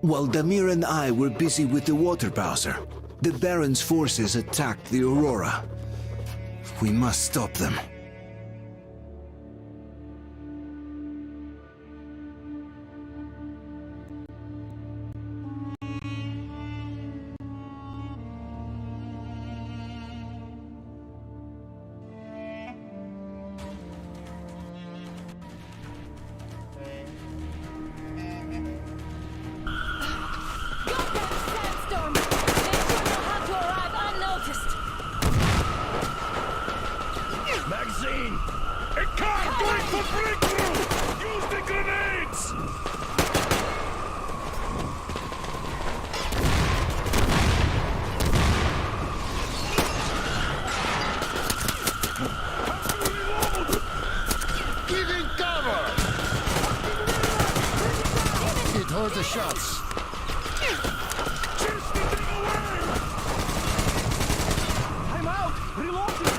While Damir and I were busy with the water bowser, the Baron's forces attacked the Aurora. We must stop them. Magazine! A car going for breakthrough! Use the grenades! Giving cover! It holds the shots. Chase the thing away! I'm out! Reloading!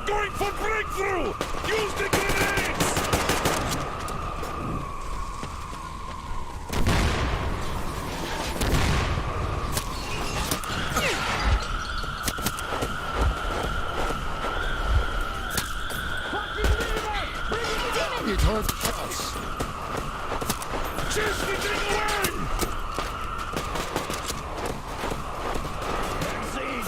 Going for breakthrough! Use the grenades! It holds shots. Chase the thing away! Magazine!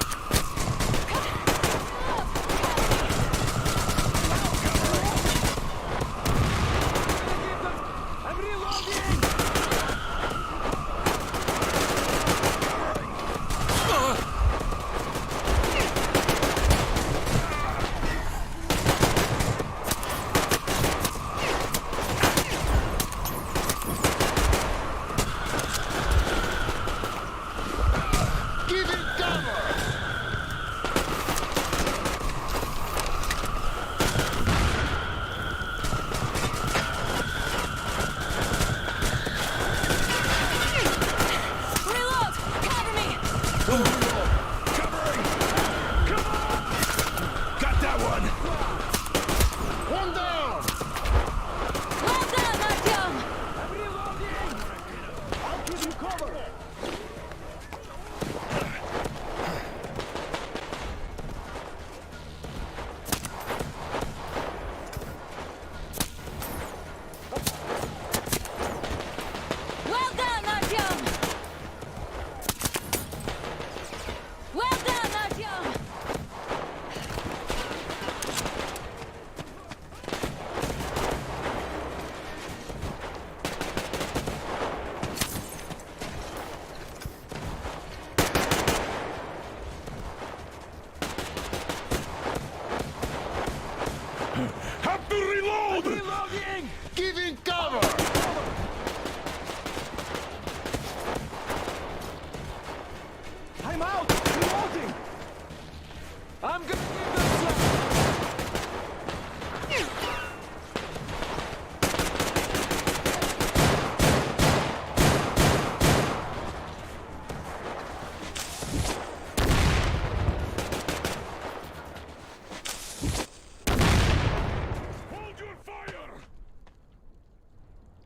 Have to reload! Reloading! Giving cover! I'm out! Reloading! I'm gonna give them some! Hold your fire!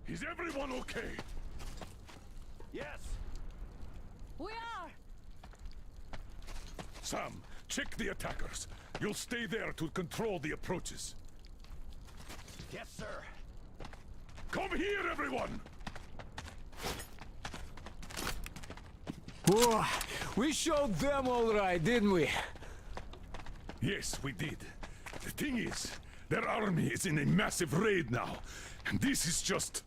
Is everyone okay? Yes! We are! Sam, check the attackers. You'll stay there to control the approaches. Yes, sir. Come here, everyone! Oh, we showed them all right, didn't we? Yes, we did. The thing is, their army is in a massive raid now. And this is just...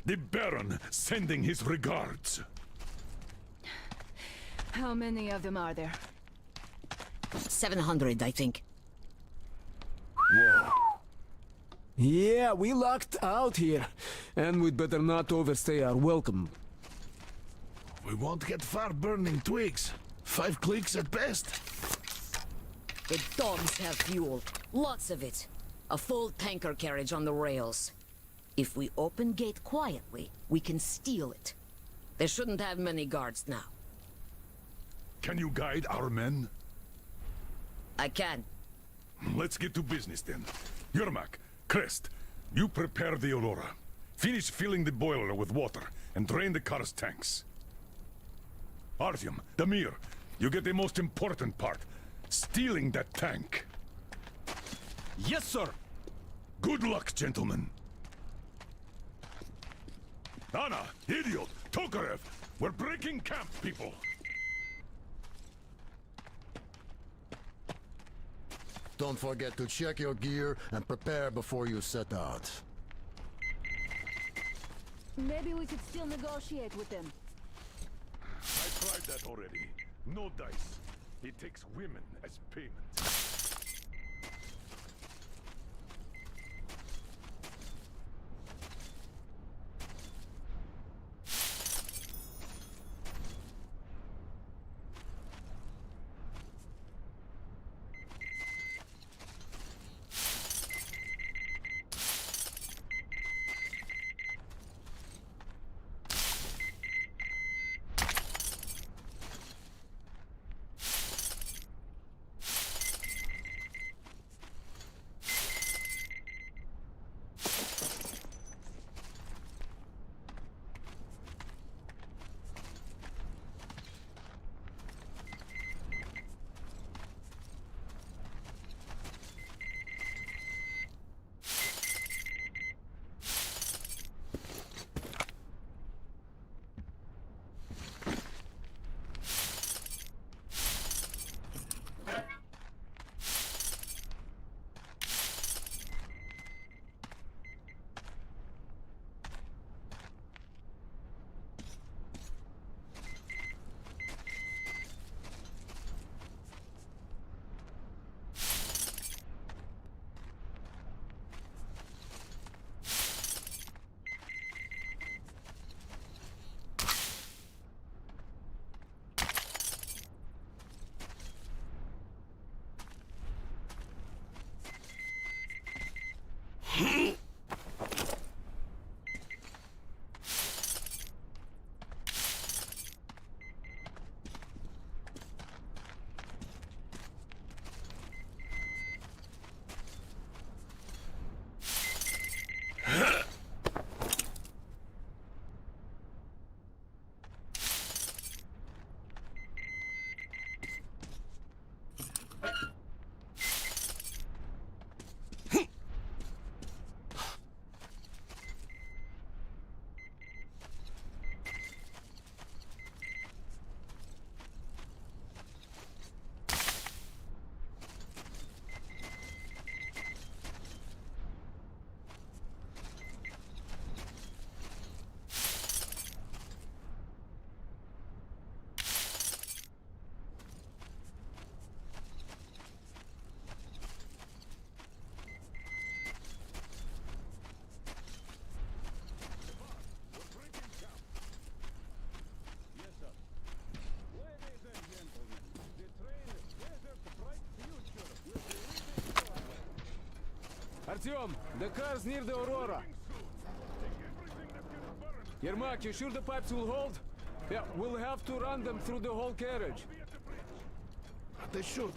the Baron sending his regards. How many of them are there? 700, I think. Yeah, we lucked out here. And we'd better not overstay our welcome. We won't get far burning twigs. 5 clicks at best. The dogs have fuel. Lots of it. A full tanker carriage on the rails. If we open gate quietly, we can steal it. They shouldn't have many guards now. Can you guide our men? I can. Let's get to business then. Yermak, Crest, you prepare the Aurora. Finish filling the boiler with water and drain the car's tanks. Artyom, Damir, you get the most important part. Stealing that tank. Yes, sir. Good luck, gentlemen. Anna, Idiot, Tokarev, we're breaking camp, people. Don't forget to check your gear and prepare before you set out. Maybe we could still negotiate with them. I tried that already. No dice. He takes women as payment. Artyom, the car's near the Aurora. Yermak, you sure the pipes will hold? Yeah, we'll have to run them through the whole carriage. They should.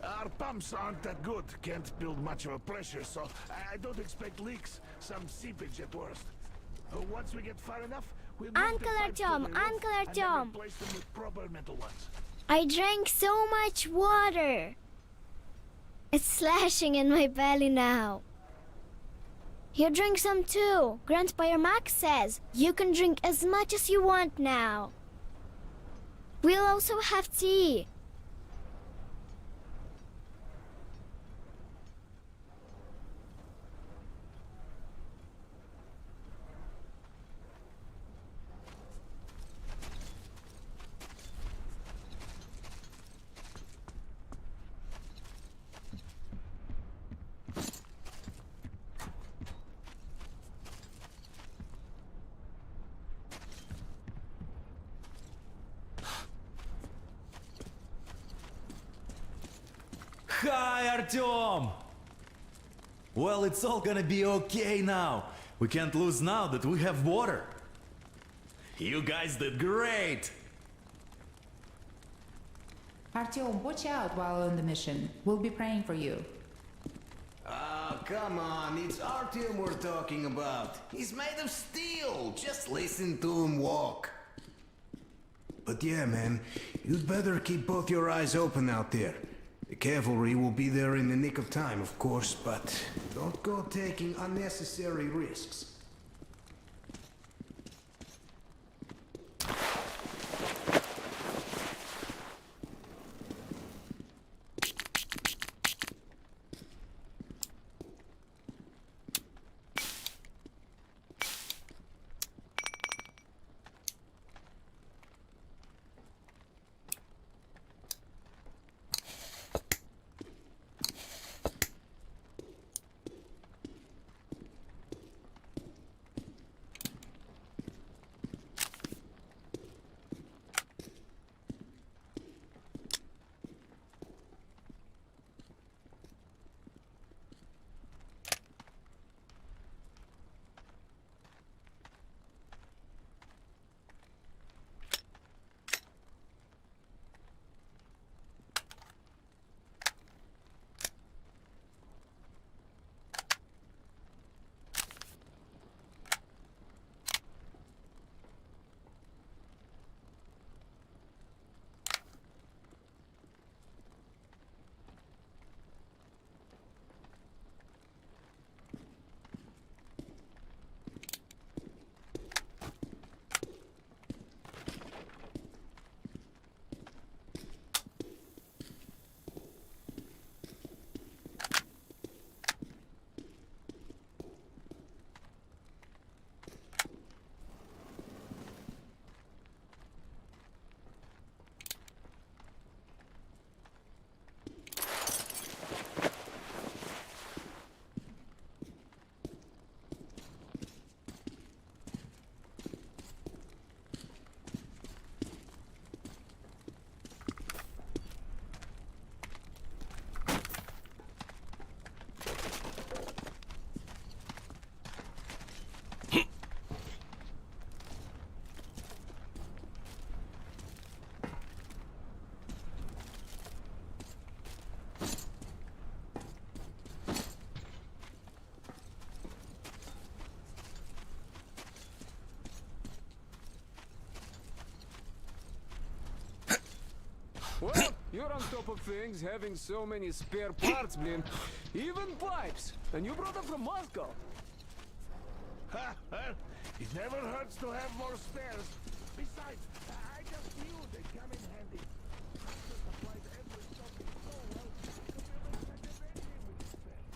Our pumps aren't that good. Can't build much of a pressure, so I don't expect leaks. Some seepage at worst. Once we get far enough, we'll move Uncle the pipes to Artyom, the roof Uncle and then Artyom. replace them with proper metal ones. I drank so much water. It's slashing in my belly now. You drink some too. Grandpa Yermak says you can drink as much as you want now. We'll also have tea. Hi, Artyom! Well, it's all gonna be okay now. We can't lose now that we have water. You guys did great! Artyom, watch out while on the mission. We'll be praying for you. Oh, come on, it's Artyom we're talking about. He's made of steel. Just listen to him walk. But yeah, man, you'd better keep both your eyes open out there. The cavalry will be there in the nick of time, of course, but don't go taking unnecessary risks. Well, you're on top of things, having so many spare parts, Blin. Even pipes. And you brought them from Moscow. Ha! Well, it never hurts to have more spares. Besides, I just knew they'd come in handy. Master supplied every something so well, I could build a second engine with spares.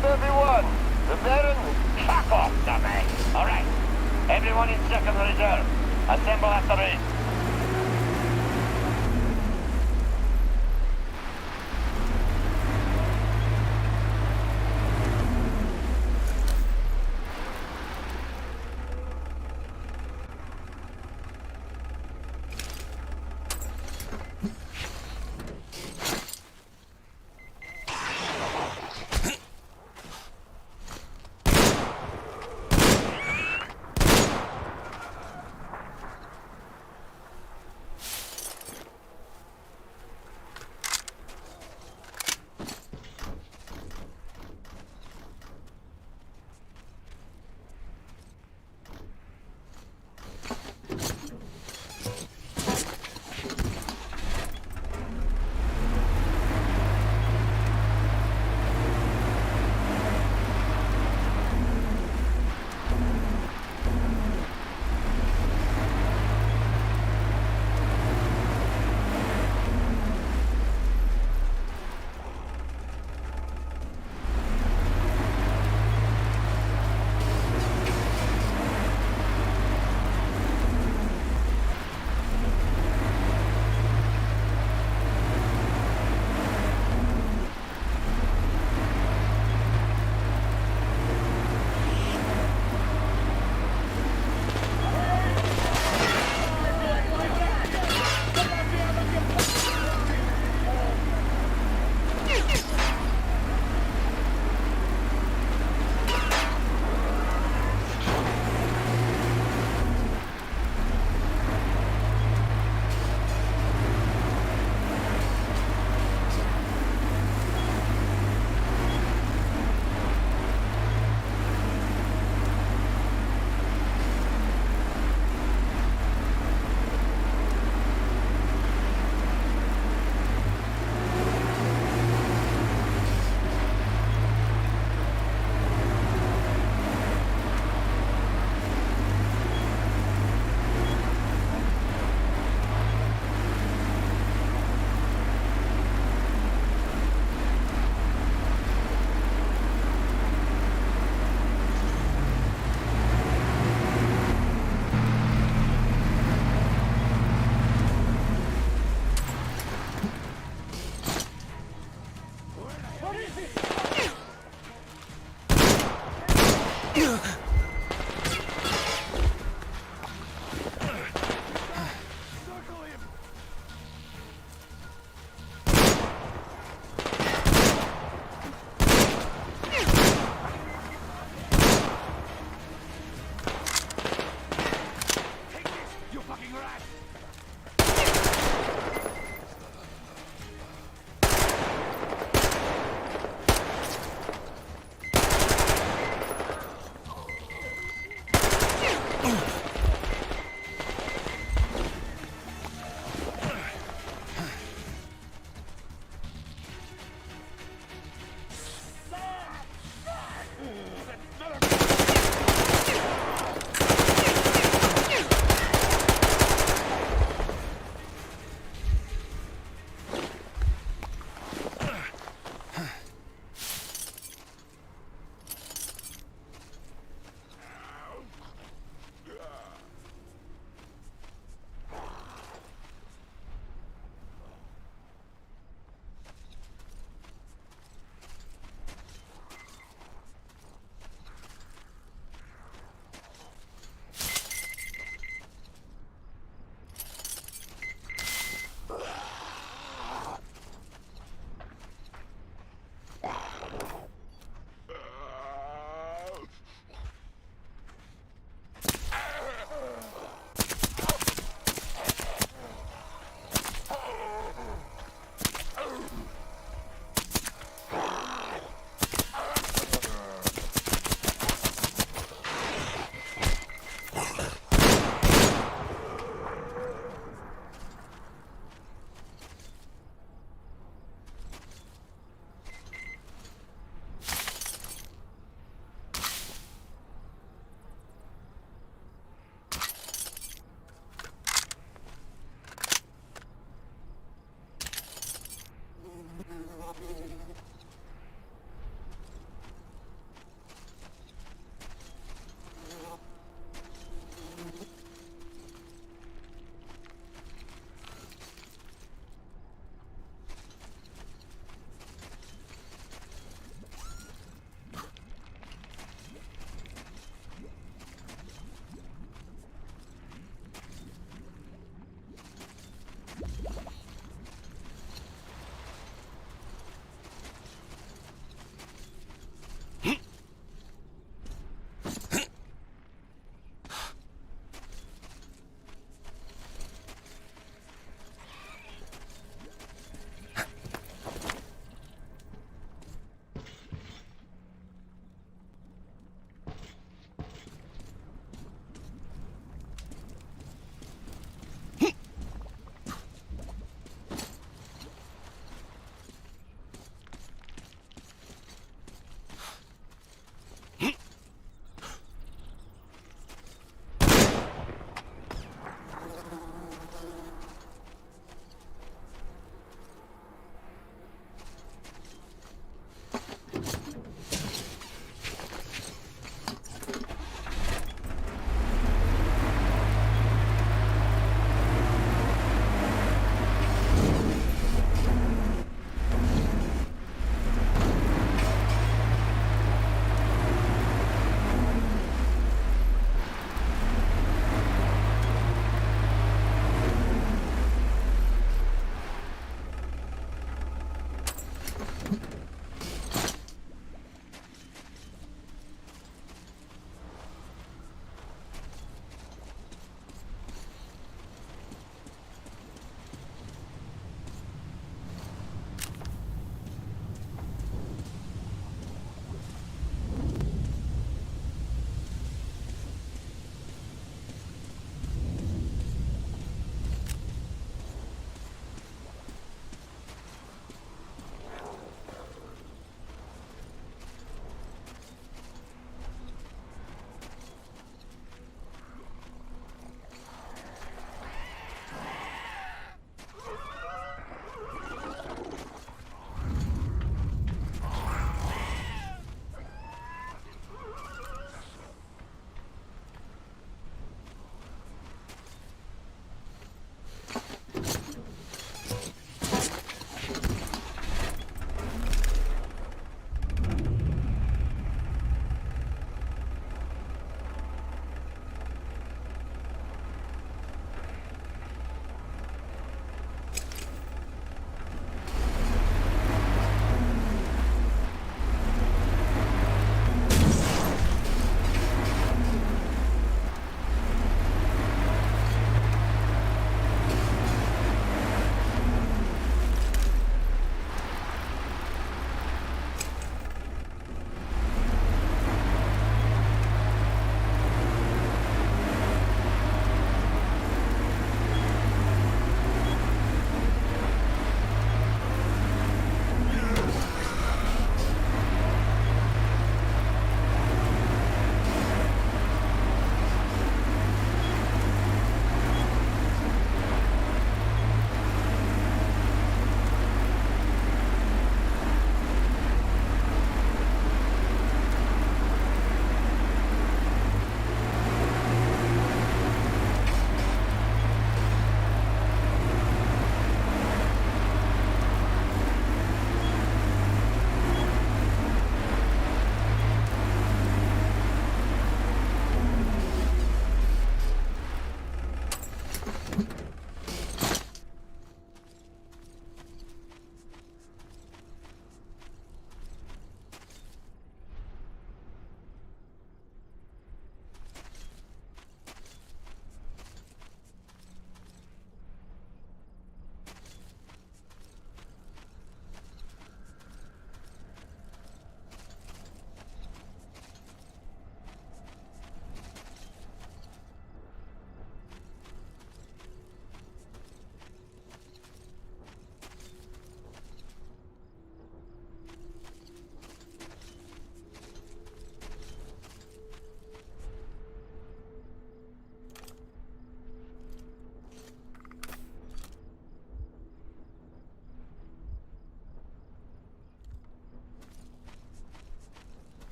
Everyone, the Baron, fuck off, dumbass. All right, everyone in second reserve, assemble at the ring.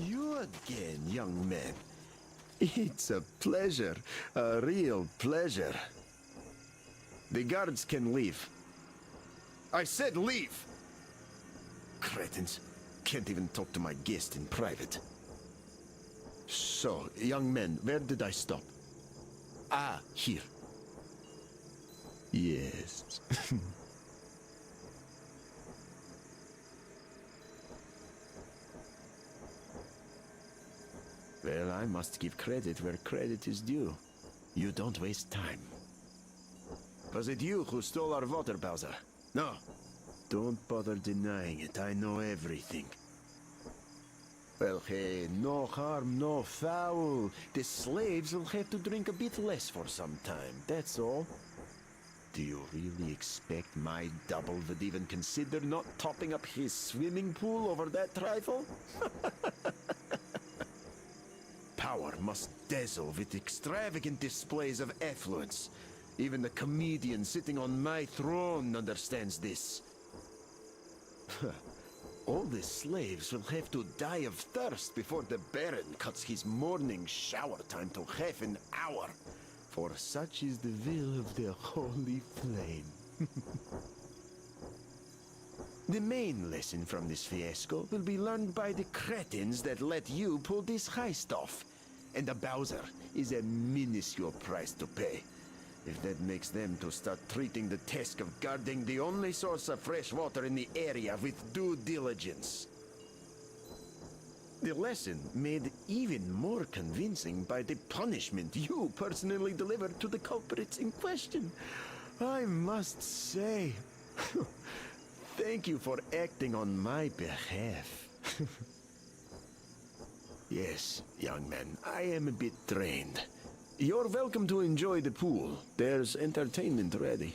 You again, young man. It's a pleasure. A real pleasure. The guards can leave. I said leave! Cretins. Can't even talk to my guest in private. So, young men, where did I stop? Ah, here. Yes. Well, I must give credit where credit is due. You don't waste time. Was it you who stole our water, Bowser? No. Don't bother denying it. I know everything. Well, hey, no harm, no foul. The slaves will have to drink a bit less for some time, that's all. Do you really expect my double would even consider not topping up his swimming pool over that trifle? Power must dazzle with extravagant displays of affluence. Even the comedian sitting on my throne understands this. All the slaves will have to die of thirst before the Baron cuts his morning shower time to half an hour. For such is the will of the Holy Flame. The main lesson from this fiasco will be learned by the cretins that let you pull this heist off. And the Bowser is a minuscule price to pay. If that makes them to start treating the task of guarding the only source of fresh water in the area with due diligence. The lesson made even more convincing by the punishment you personally delivered to the culprits in question. I must say, thank you for acting on my behalf. Yes, young man, I am a bit drained. You're welcome to enjoy the pool. There's entertainment ready.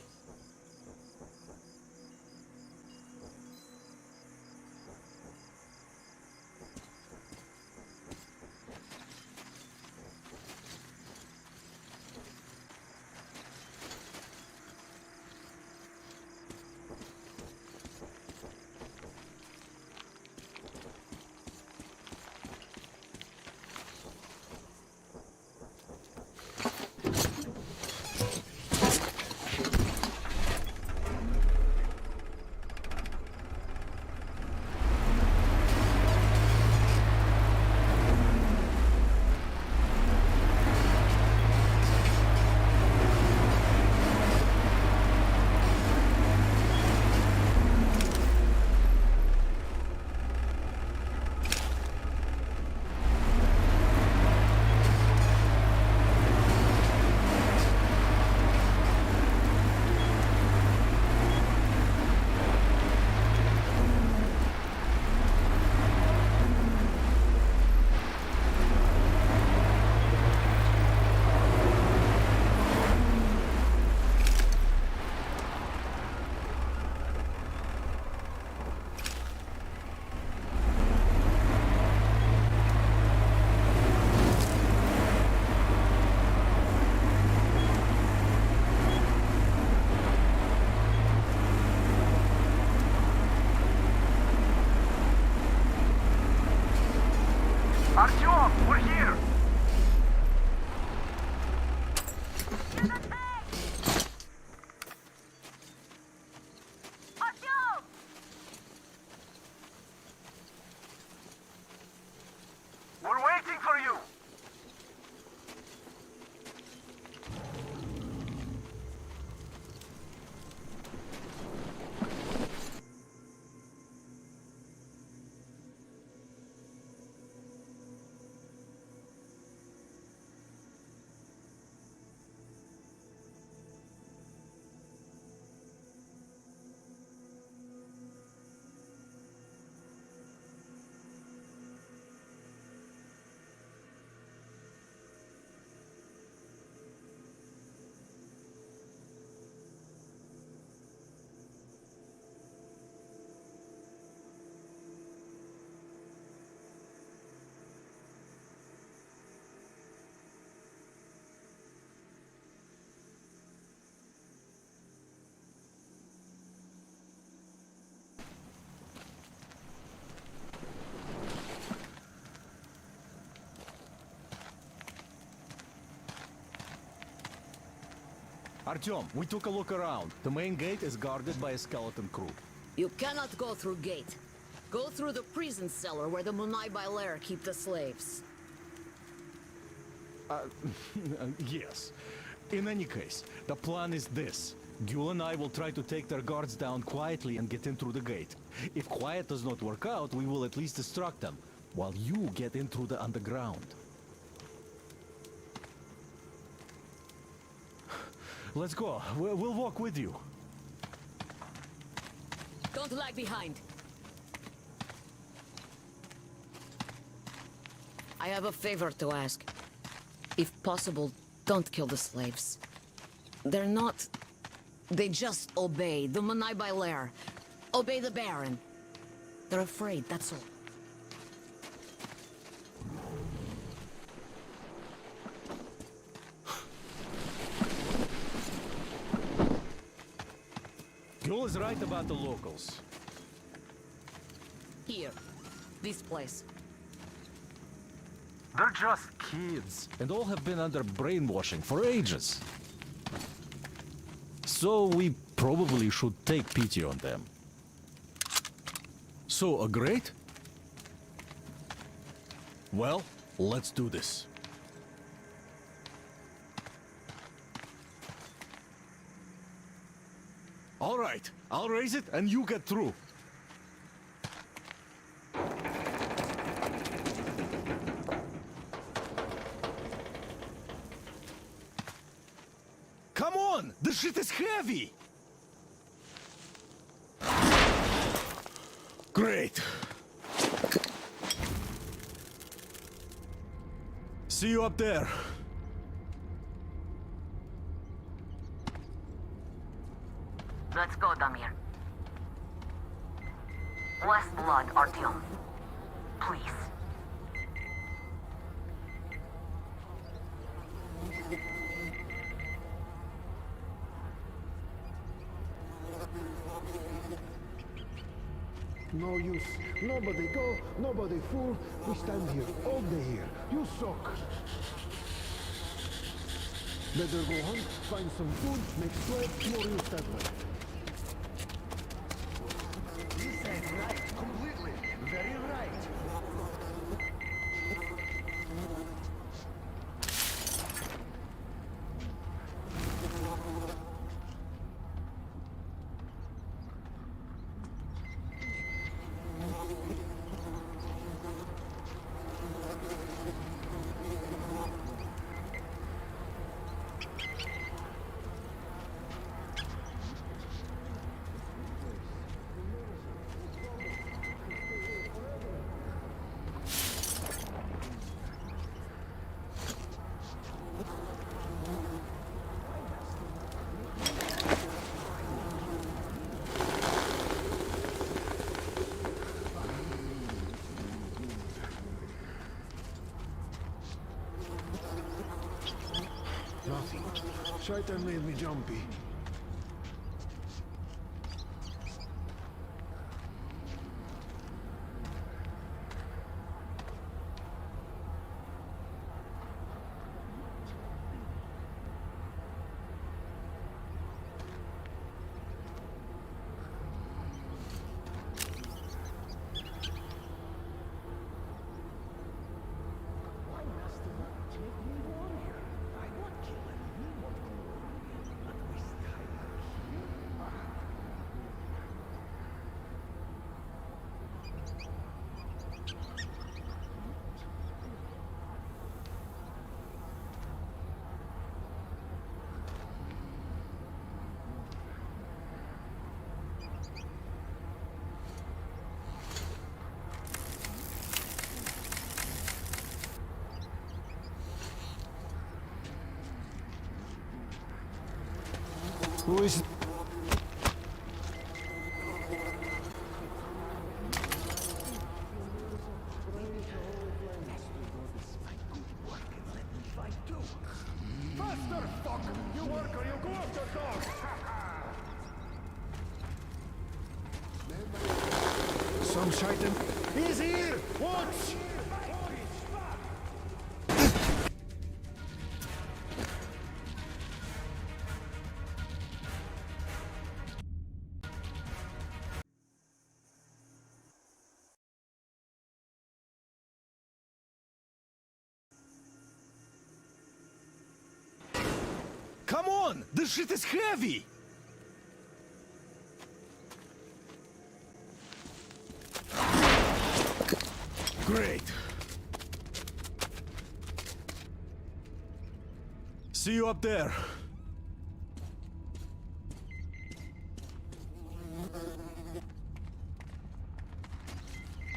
Artyom, we're here! Artyom! We're waiting for you! Artyom, we took a look around. The main gate is guarded by a skeleton crew. You cannot go through gate. Go through the prison cellar where the Munai Bailer keep the slaves. Yes. In any case, the plan is this. Gül and I will try to take their guards down quietly and get in through the gate. If quiet does not work out, we will at least distract them, while you get in through the underground. Let's go. We'll walk with you. Don't lag behind. I have a favor to ask. If possible, don't kill the slaves. They're not... They just obey the Munai Bailer. Obey the Baron. They're afraid, that's all. Gül is right about the locals. Here. This place. They're just kids, and all have been under brainwashing for ages. So we probably should take pity on them. So, agreed? Well, let's do this. All right, I'll raise it and you get through. Come on! The shit is heavy! Great! See you up there. Let's go, Damir. Last blood, Artyom. Please. No use. Nobody go, nobody fool. We stand here, all day here. You suck. Better go hunt, find some food, make slaves, more use that way. You said right, completely. Very right. Nothing. Shaitan made me jumpy. Who is... Faster, fuck! You worker, you go after dog! Some shaitan. He's here! Watch! Come on! This shit is heavy! Great. See you up there.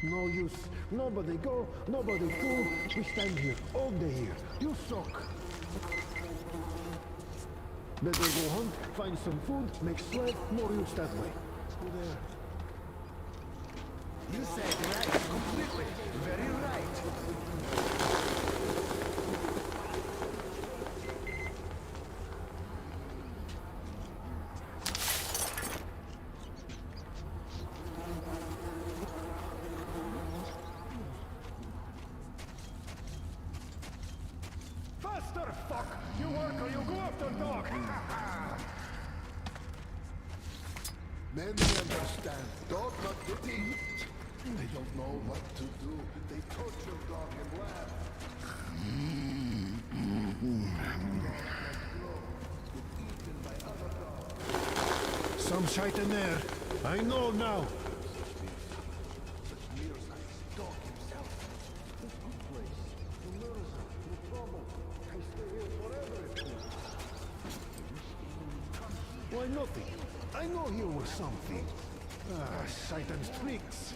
No use. Nobody go, nobody do. We stand here all day here. You suck. Better go hunt, find some food, make sled, more use that way. Go there. You said right completely. Very right. Faster, fuck! You work or you go after dog! Men understand. Dog not getting. They don't know what to do. They torture dog and laugh. Some shite in there. I know now. Why nothing? I know you were something. Ah, Satan's tricks.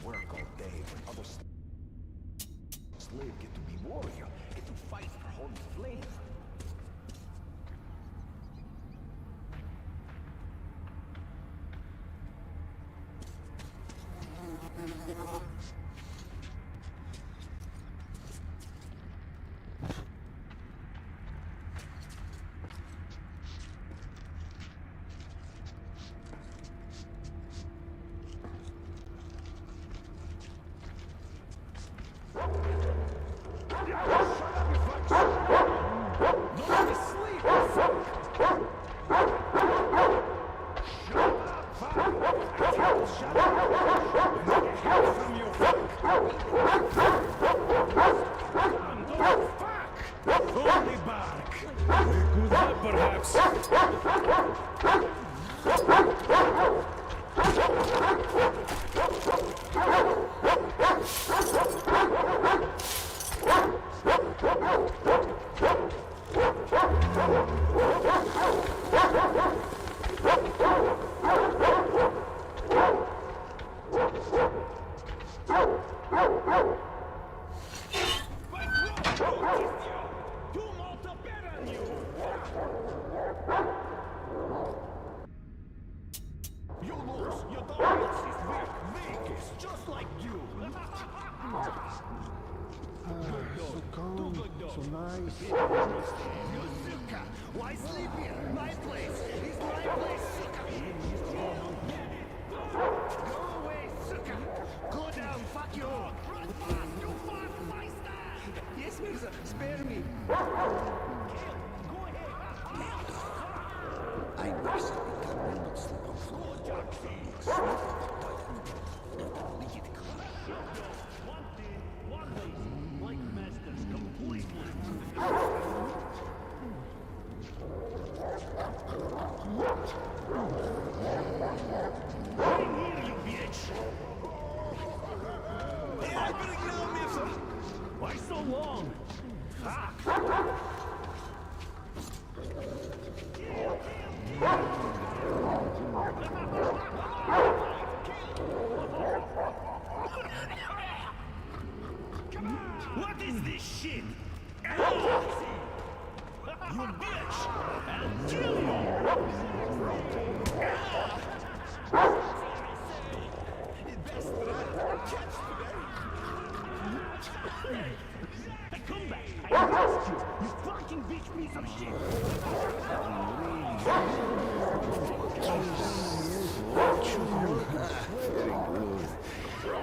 Work all day when other slave get to be warrior, get to fight for holy flame. Holy bark! Good luck, perhaps. You lose. Your dog is weak. It's just like you. So calm, so nice. You suka! Why sleep here? My place! It's my place, suka! Go away, suka! Go down, fuck you! Run fast! You fast, Meister! Yes, Mirza, spare me! Go ahead! I must become not slip on floor. Why so long? What is this shit? You bitch! I'll kill you! Best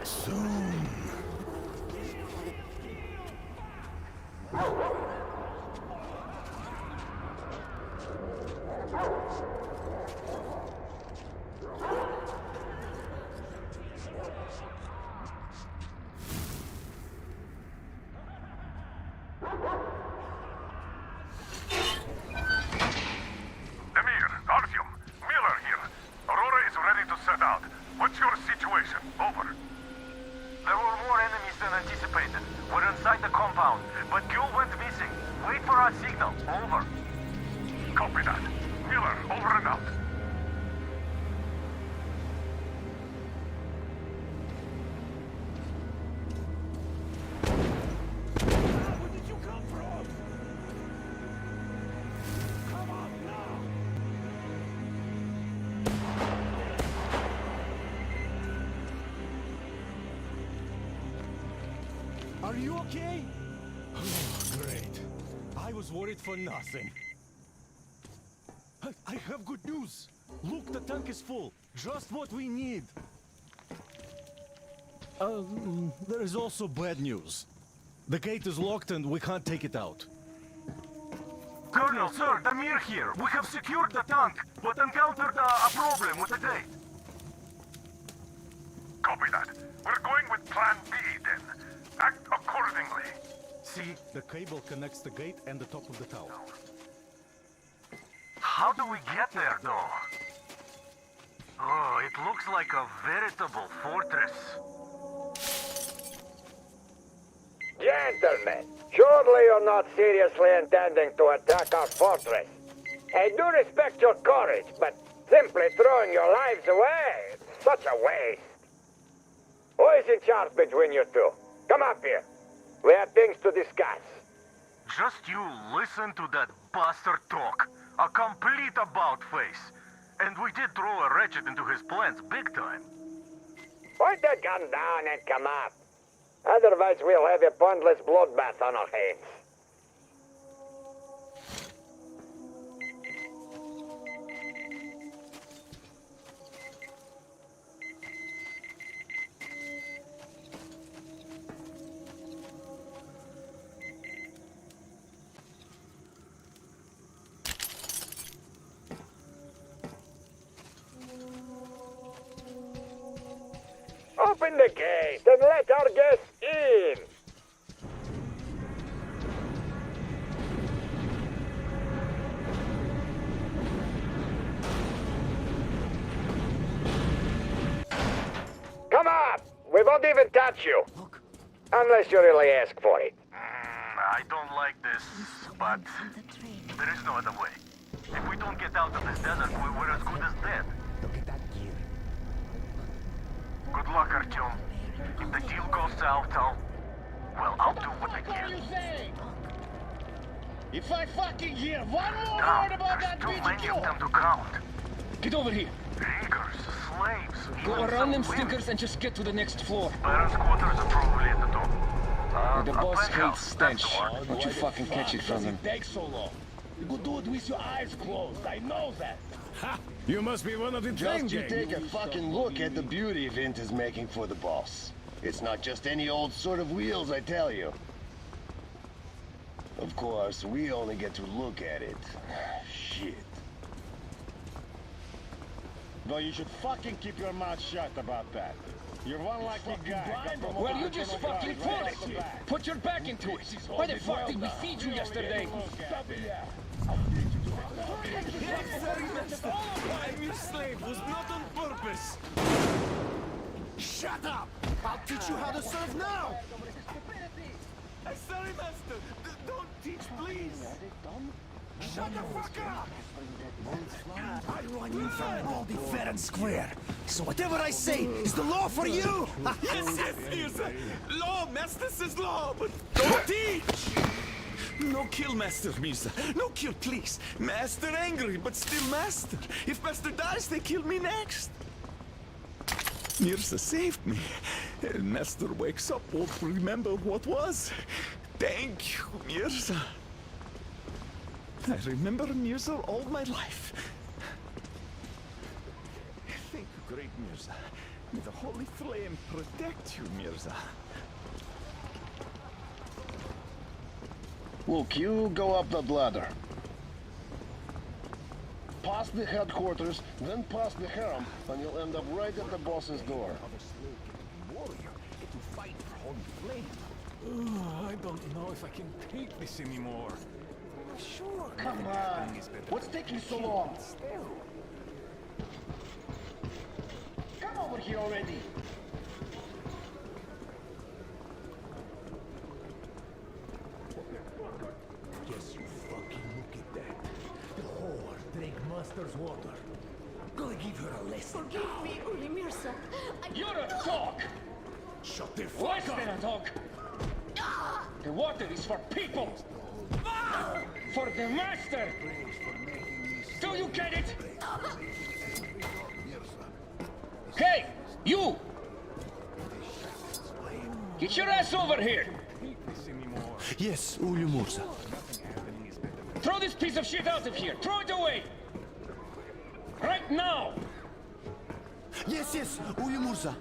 Soon. Demir, Artyom, Miller here. Aurora is ready to set out. What's your situation? Over. There were more enemies than anticipated. We're inside the compound, but Gül went missing. Wait for our signal. Over. Copy that. Miller, over and out. Where did you come from? Come on now! Are you okay? Oh, great. I was worried for nothing. I have good news. Look, the tank is full. Just what we need. There is also bad news. The gate is locked and we can't take it out. Colonel, sir, Demir here. We have secured the tank, but encountered a problem with the gate. Copy that. We're going with Plan B then. Act accordingly. See, the cable connects the gate and the top of the tower. How do we get there, though? Oh, it looks like a veritable fortress. Gentlemen, surely you're not seriously intending to attack our fortress. I do respect your courage, but simply throwing your lives away, it's such a waste. Who is in charge between you two? Come up here. We have things to discuss. Just you listen to that bastard talk. A complete about-face. And we did throw a wretched into his plans big time. Put the gun down and come up. Otherwise we'll have a pointless bloodbath on our hands. Open the gate and let our guests in! Come on! We won't even touch you! Unless you really ask for it. I don't like this, but there is no other way. If we don't get out of this desert, we're as good as dead. Good luck, Artyom. If the deal goes south, I'll do what I can. If I fucking hear one more Now, word about there's that too bitch, many of them to count. Get over here. Riggers, slaves, Go even around some them women. stickers and just get to the next floor. Baron's quarters are probably at the top. The a boss penthouse, hates that's stench. the one. Don't you fucking catch it from him. Take so long. You could do it with your eyes closed. I know that. Ha! You must be one of the Just you take a fucking look at the beauty Vint is making for the boss. It's not just any old sort of wheels, I tell you. Of course, we only get to look at it. Shit. No, you should fucking keep your mouth shut about that. You're one lucky guy. Well, you just fucking fought it. Put your back into it. Why the fuck did we feed you yesterday? I'm your slave was not on purpose. Shut up! I'll teach you how to serve now! I'm sorry, master. Don't teach, please. Shut the fuck up! I run you from Baldy fair and square. So whatever I say is the law for you! Yes, Mirza. Law, master says law, but don't teach. No kill, Master Mirza. No kill, please. Master angry, but still master. If master dies, they kill me next. Mirza saved me. And master wakes up, won't remember what was. Thank you, Mirza. I remember Mirza all my life. Thank you. great, Mirza. May the holy flame protect you, Mirza. Look, you go up that ladder. Past the headquarters, then past the harem, and you'll end up right at the boss's door. Warrior, to fight for holy flame. I don't know if I can take this anymore. Sure. Come on. What's taking so long? Come over here already. Yes, you fucking look at that. The whore drank Master's water. Gonna give her a lesson. Forgive me, Uli Mirza. You're a dog! Shut the fuck Less up! than a dog! The water is for people! For the Master! Do you get it? Hey, you! Get your ass over here! Yes, Uli Mursa. Throw this piece of shit out of here! Throw it away! Right now! Yes, yes, Uli Mursa.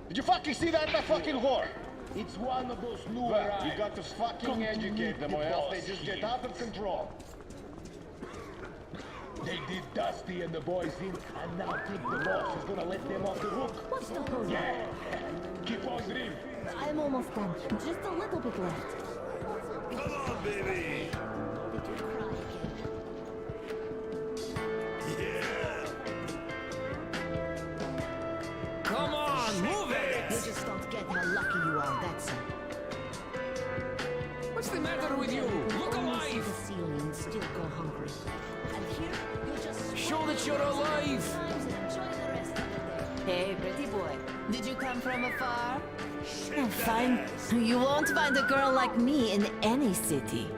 Did you fucking see that fucking whore? It's one of those new arrived. You got to fucking educate them or else they just get out of control. They did Dusty and the boys in, and now think the boss is gonna let them off the hook. What's the hurry? Yeah. Keep on dream. I'm almost done. Just a little bit left. Come on, baby. Come on, move it! You just don't get how lucky you are, that's it. What's the matter with you? Look Only see alive! the ceiling and still go hungry. And here, you just Show that you're alive! times and enjoy the rest of the day. Hey, pretty boy. Did you come from afar? Fine. You won't find a girl like me in any city.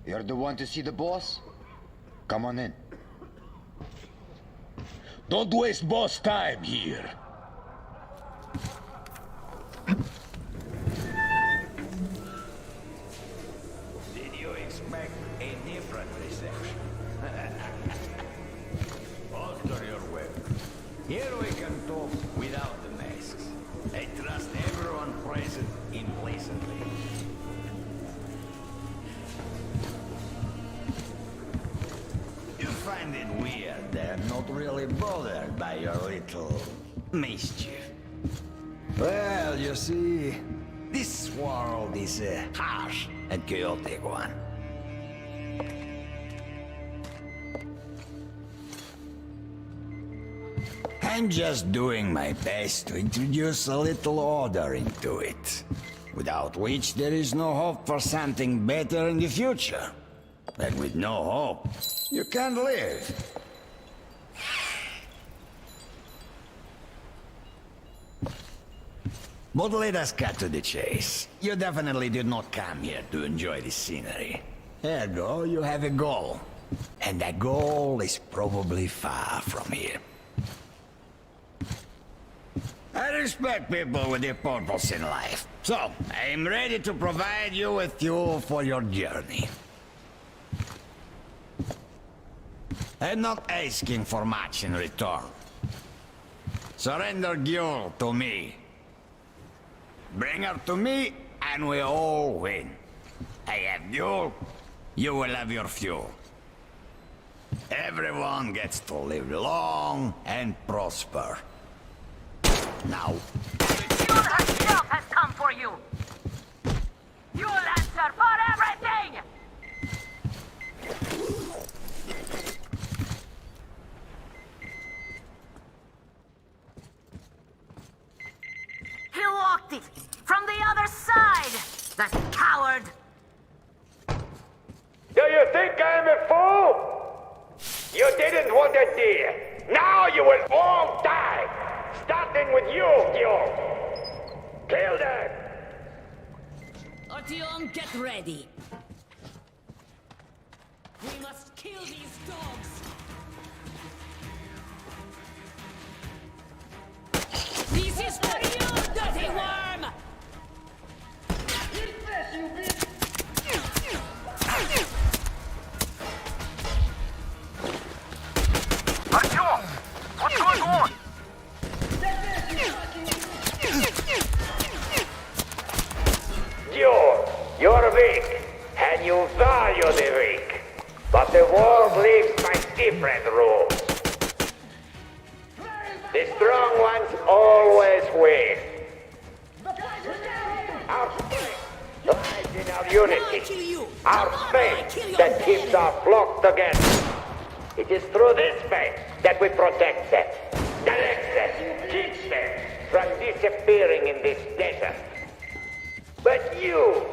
You're the one to see the boss? Come on in. Don't waste boss time here. Did you expect a different reception? Alter your weapon. Here we can talk without the masks. I trust everyone present implicitly. You find it weird they're not really bothered by your little mischief. Well, you see, this world is a harsh and chaotic one. I'm just doing my best to introduce a little order into it, without which there is no hope for something better in the future. And with no hope, you can't live. But let us cut to the chase. You definitely did not come here to enjoy the scenery. Ergo, you have a goal. And that goal is probably far from here. I respect people with a purpose in life. So, I'm ready to provide you with fuel for your journey. I'm not asking for much in return. Surrender Gyul to me. Bring her to me, and we all win. I have Gyul, you will have your fuel. Everyone gets to live long and prosper. Now. Gyul herself has come for you! You'll answer for everything! He walked it! From the other side! That coward! Do you think I'm a fool? You didn't want a deal. Now you will all die! starting with you, Gyo. Kill them! Artyom, get ready. We must kill these dogs. This is for you, dirty worm! Eat this, you bitch! Artyom! What's going on? You're weak, and you value the weak. But the world lives by different rules. The strong ones always win. Our strength lies in our unity. Our faith that keeps our flock together. It is through this faith that we protect them, direct them, teach them from disappearing in this desert. But you're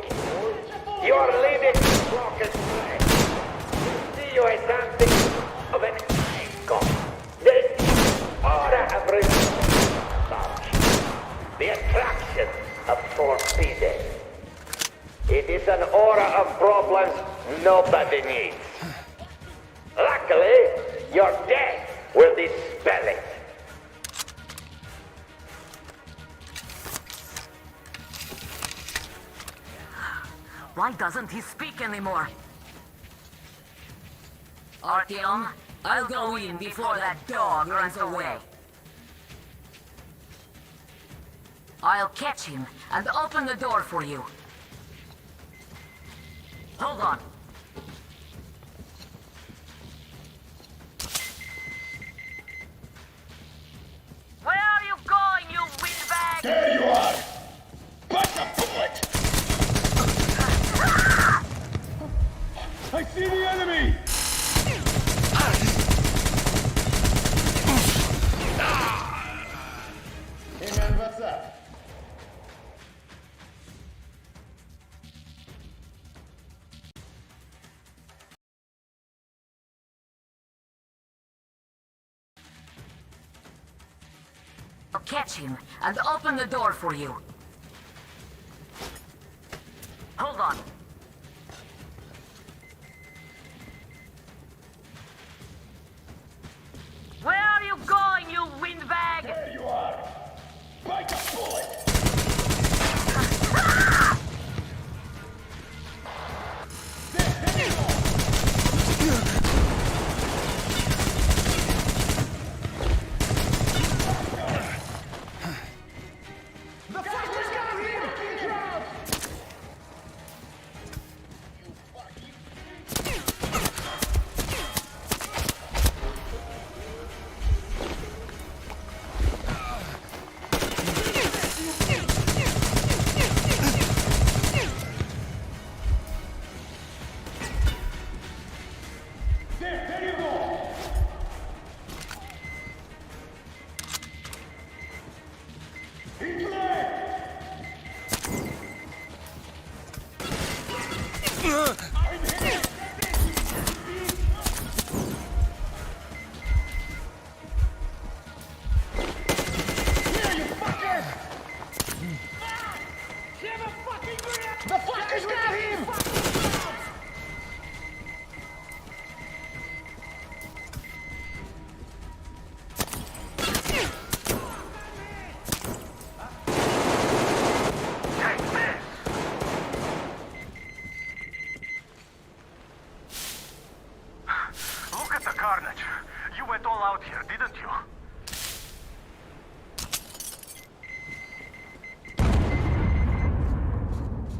leading the flock astray. See you as something of an icon. This aura of resistance, the attraction of forbidden. It is an aura of problems nobody needs. Luckily, your death will dispel it. Why doesn't he speak anymore? Artyom, I'll go in before that dog runs away. I'll catch him and open the door for you. Hold on. Where are you going, you windbag? There you are! Bite a bullet! I see the enemy! Hey man, what's up? I'll catch him and open the door for you. Hold on. Where are you going, you windbag? There you are! Bite a bullet! The fighters got him! There you go! He's left! The fuckers got him! Look at the carnage. You went all out here, didn't you?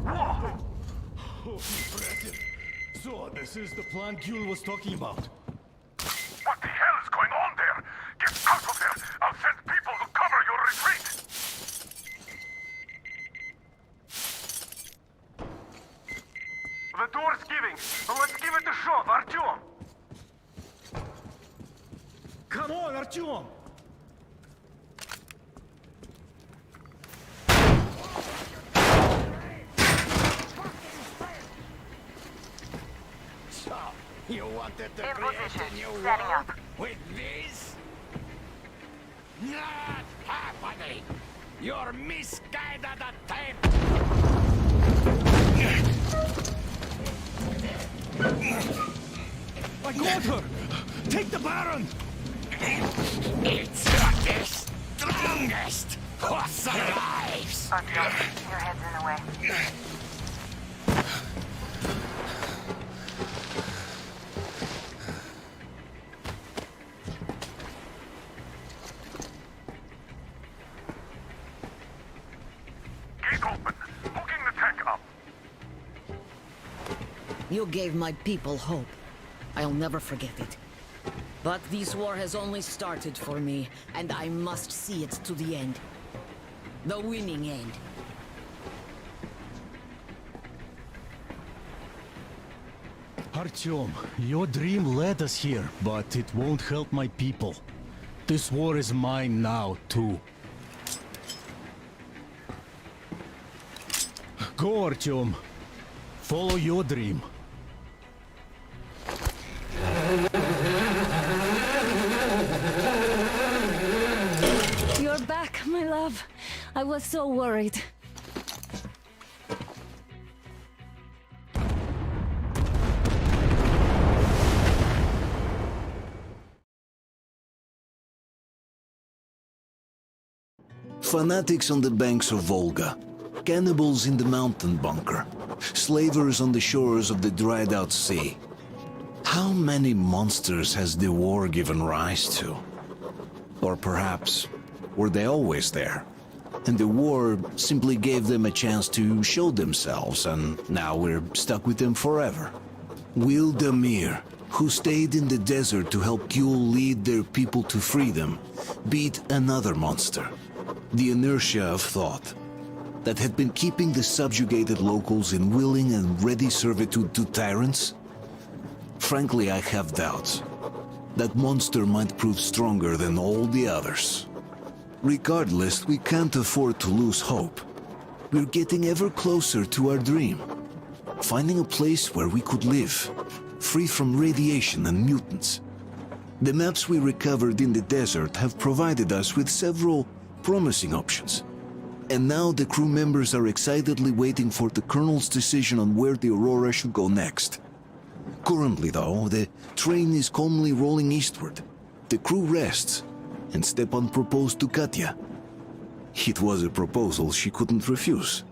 Whoa! Oh, impressive. So, this is the plan Gyul was talking about. What the hell is going on there? Get out of there! I'll send people to cover your retreat! The door's giving. Let's give it a shot, Artyom. Come on, Artyom! So, you wanted to In create position. a new Setting world up. with this? Not happening! ready. Your misguided attempt. I got her! Take the Baron! It's the strongest who survives. Artyom, your head's in the way. Gate open. Hooking the tank up. You gave my people hope. I'll never forget it. But this war has only started for me, and I must see it to the end. The winning end. Artyom, your dream led us here, but it won't help my people. This war is mine now, too. Go, Artyom. Follow your dream. You're back, my love. I was so worried. Fanatics on the banks of Volga, cannibals in the mountain bunker, slavers on the shores of the dried-out sea. How many monsters has the war given rise to? Or perhaps, were they always there? And the war simply gave them a chance to show themselves, and now we're stuck with them forever. Will Damir, who stayed in the desert to help Gyul lead their people to freedom, beat another monster? The inertia of thought that had been keeping the subjugated locals in willing and ready servitude to tyrants? Frankly, I have doubts. That monster might prove stronger than all the others. Regardless, we can't afford to lose hope. We're getting ever closer to our dream. Finding a place where we could live, free from radiation and mutants. The maps we recovered in the desert have provided us with several promising options. And now the crew members are excitedly waiting for the Colonel's decision on where the Aurora should go next. Currently, though, the train is calmly rolling eastward. The crew rests, and Stepan proposed to Katya. It was a proposal she couldn't refuse.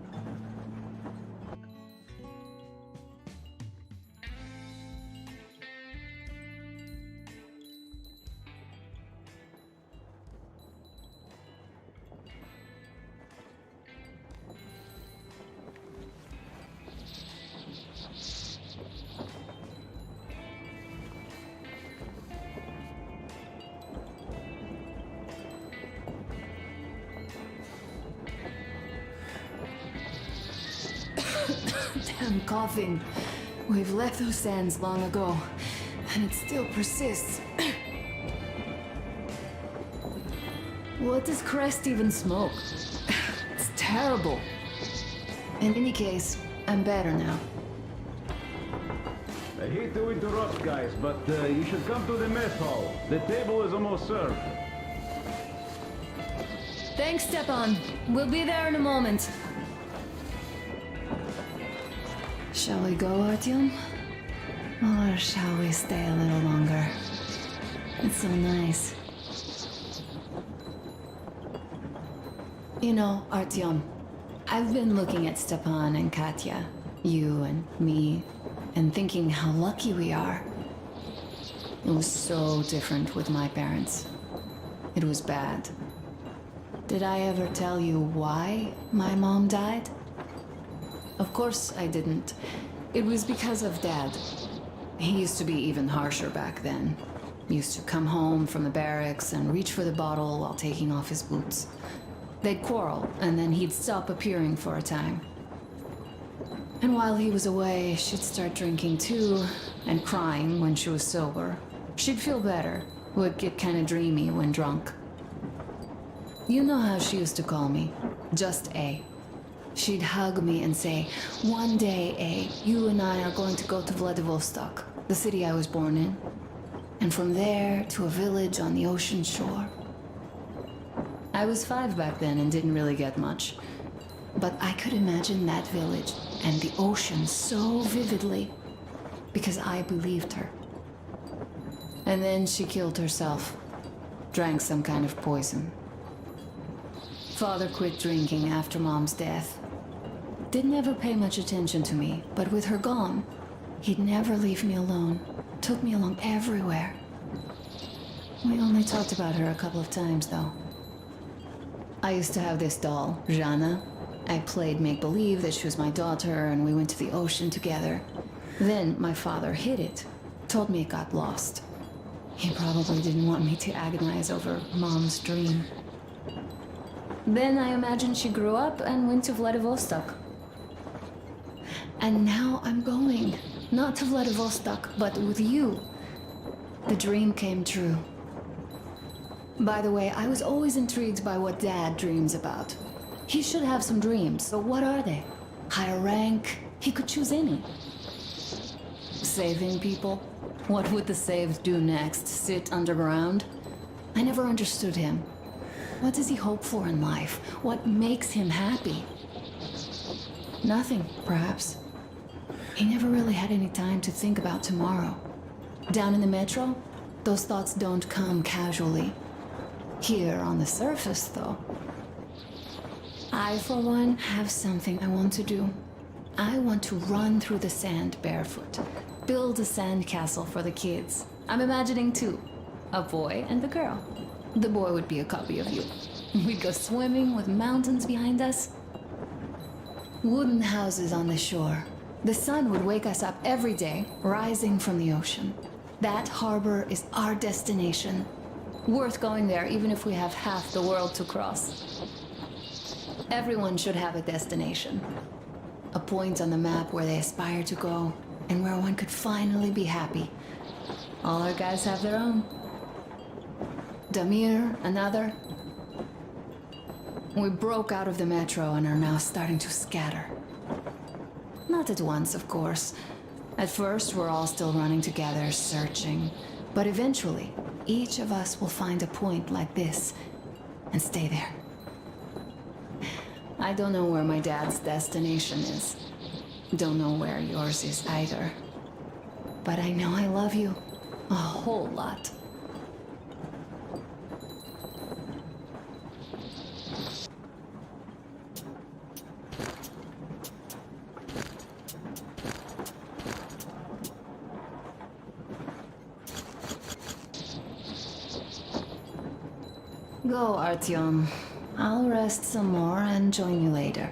Damn coughing. We've left those sands long ago, and it still persists. What does Crest even smoke? It's terrible. In any case, I'm better now. I hate to interrupt, guys, but you should come to the mess hall. The table is almost served. Thanks, Stepan. We'll be there in a moment. Shall we go, Artyom? Or shall we stay a little longer? It's so nice. You know, Artyom, I've been looking at Stepan and Katya, you and me, and thinking how lucky we are. It was so different with my parents. It was bad. Did I ever tell you why my mom died? Of course I didn't. It was because of Dad. He used to be even harsher back then. He used to come home from the barracks and reach for the bottle while taking off his boots. They'd quarrel, and then he'd stop appearing for a time. And while he was away, she'd start drinking too, and crying when she was sober. She'd feel better, would get kinda dreamy when drunk. You know how she used to call me? Just A. She'd hug me and say, "One day, A, you and I are going to go to Vladivostok, the city I was born in. And from there to a village on the ocean shore." I was 5 back then and didn't really get much. But I could imagine that village and the ocean so vividly because I believed her. And then she killed herself. Drank some kind of poison. Father quit drinking after Mom's death. Didn't ever pay much attention to me, but with her gone, he'd never leave me alone. Took me along everywhere. We only talked about her a couple of times, though. I used to have this doll, Jana. I played make-believe that she was my daughter, and we went to the ocean together. Then my father hid it. Told me it got lost. He probably didn't want me to agonize over Mom's dream. Then I imagined she grew up and went to Vladivostok. And now I'm going. Not to Vladivostok, but with you. The dream came true. By the way, I was always intrigued by what Dad dreams about. He should have some dreams, but what are they? Higher rank? He could choose any. Saving people? What would the saved do next? Sit underground? I never understood him. What does he hope for in life? What makes him happy? Nothing, perhaps. He never really had any time to think about tomorrow. Down in the metro, those thoughts don't come casually. Here on the surface, though. I, for one, have something I want to do. I want to run through the sand barefoot. Build a sand castle for the kids. I'm imagining two. A boy and a girl. The boy would be a copy of you. We'd go swimming with mountains behind us. Wooden houses on the shore. The sun would wake us up every day, rising from the ocean. That harbor is our destination. Worth going there even if we have half the world to cross. Everyone should have a destination. A point on the map where they aspire to go, and where one could finally be happy. All our guys have their own. Damir, another. We broke out of the metro and are now starting to scatter. Not at once, of course. At first, we're all still running together, searching. But eventually, each of us will find a point like this and stay there. I don't know where my dad's destination is. Don't know where yours is either. But I know I love you a whole lot. Go, Artyom. I'll rest some more and join you later.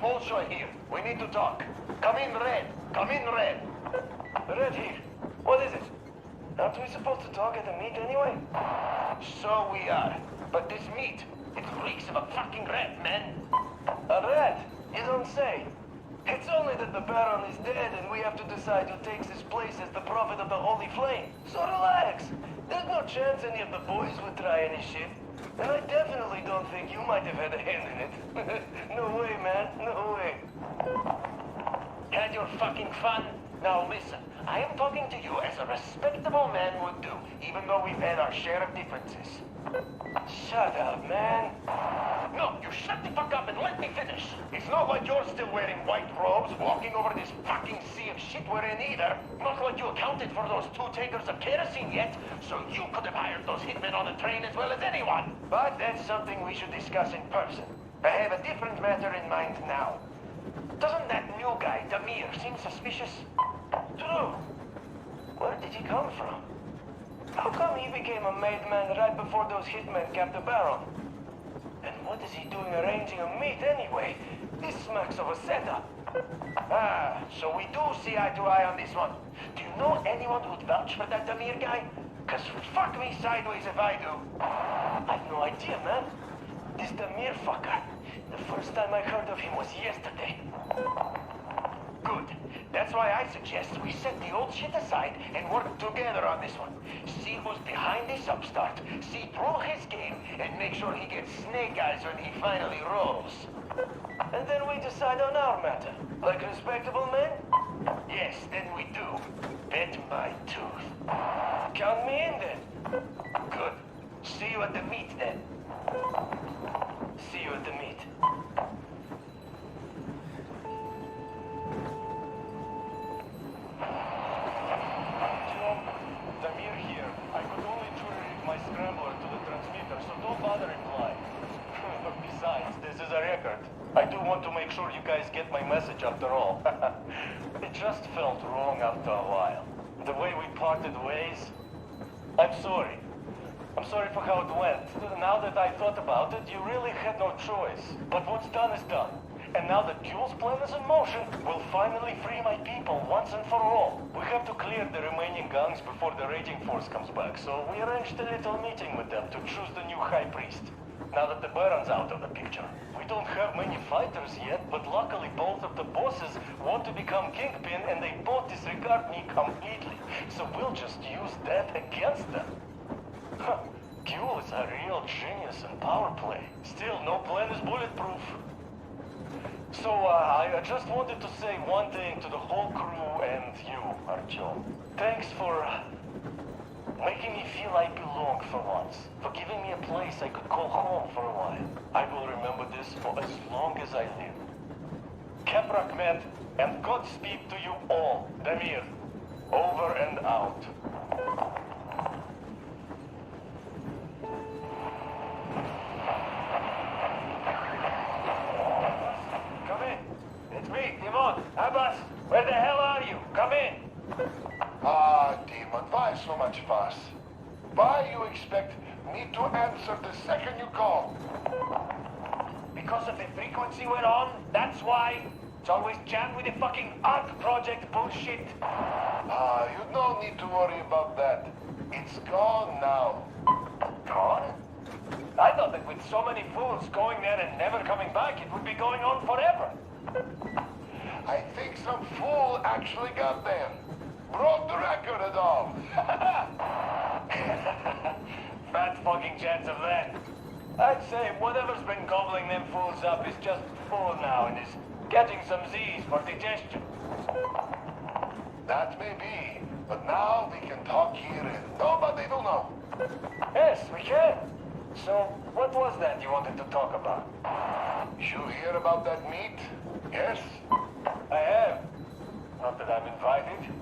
Bolshoi here. We need to talk. Come in, Red. Come in, Red. Red here. What is it? Aren't we supposed to talk at the meet anyway? So we are. But this meet, it reeks of a fucking rat, man. A rat? You don't say. It's only that the Baron is dead and we have to decide who takes his place as the Prophet of the Holy Flame. So relax. There's no chance any of the boys would try any shit. And I definitely don't think you might have had a hand in it. No way, man. No way. Had your fucking fun? Now listen, I am talking to you as a respectable man would do, even though we've had our share of differences. Shut up, man. No, you shut the fuck up and let me finish. It's not like you're still wearing white robes, walking over this fucking sea of shit we're in either. Not like you accounted for those 2 tankers of kerosene yet, so you could have hired those hitmen on the train as well as anyone. But that's something we should discuss in person. I have a different matter in mind now. Doesn't that new guy, Damir, seem suspicious? True. Where did he come from? How come he became a made man right before those hitmen capped the Baron? And what is he doing arranging a meet anyway? This smacks of a setup. Ah, so we do see eye to eye on this one. Do you know anyone who'd vouch for that Damir guy? 'Cause fuck me sideways if I do. I've no idea, man. This Damir fucker. The first time I heard of him was yesterday. Good. That's why I suggest we set the old shit aside and work together on this one. See who's behind this upstart, see through his game, and make sure he gets snake eyes when he finally rolls. And then we decide on our matter. Like respectable men? Yes, then we do. Bet my tooth. Count me in then. Good. See you at the meet then. See you at the meet. Damir here. I could only read my scrambler to the transmitter, so don't bother replying. But besides, this is a record. I do want to make sure you guys get my message after all. It just felt wrong after a while. The way we parted ways. I'm sorry. I'm sorry for how it went. Now that I thought about it, you really had no choice. But what's done is done. And now that Jules' plan is in motion, we'll finally free my people once and for all. We have to clear the remaining gangs before the raiding force comes back, so we arranged a little meeting with them to choose the new high priest. Now that the Baron's out of the picture. We don't have many fighters yet, but luckily both of the bosses want to become Kingpin and they both disregard me completely. So we'll just use that against them. Huh. Gule is a real genius in power play. Still, no plan is bulletproof. So, I just wanted to say one thing to the whole crew and you, Artyom. Thanks for making me feel I belong for once. For giving me a place I could call home for a while. I will remember this for as long as I live. Keprak met, and Godspeed to you all. Damir, over and out. Demon, Abbas, where the hell are you? Come in. Ah, Demon, why so much fuss? Why you expect me to answer the second you call? Because of the frequency we're on? That's why? It's always jammed with the fucking ARC project bullshit. Ah, you don't need to worry about that. It's gone now. Gone? I thought that with so many fools going there and never coming back, it would be going on forever. I think some fool actually got there. Broke the record and all. Fat fucking chance of that. I'd say whatever's been gobbling them fools up is just full now and is getting some Z's for digestion. That may be, but now we can talk here and nobody will know. Yes, we can. So, what was that you wanted to talk about? You hear about that meet? Yes? I have. Not that I'm invited.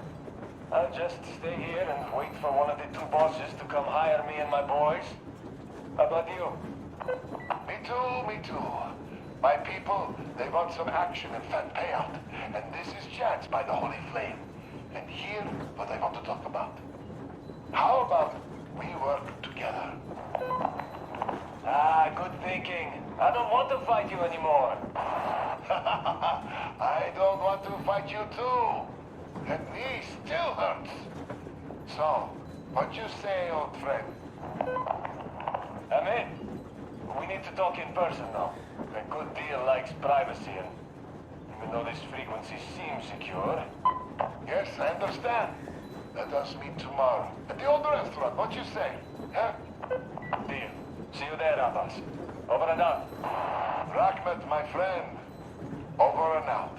I'll just stay here and wait for one of the 2 bosses to come hire me and my boys. How about you? Me too, me too. My people, they want some action and fat payout. And this is chance by the Holy Flame. And here, what I want to talk about. How about we work together? Ah, good thinking. I don't want to fight you anymore. I don't want to fight you too. And me still hurts. So, what you say, old friend? I'm in. We need to talk in person now. A good deal likes privacy, and even though this frequency seems secure... Yes, I understand. Let us meet tomorrow. At the old restaurant, what you say? Huh? Deal. See you there, Abbas. Over and out. Rachmat, my friend. Over and out.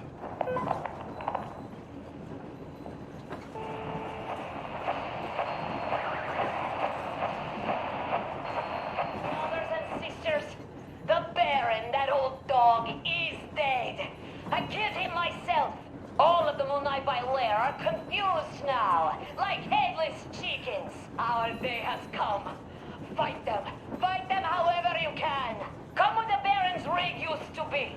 are confused now, like headless chickens. Our day has come. Fight them. Fight them however you can. Come where the Baron's rig used to be.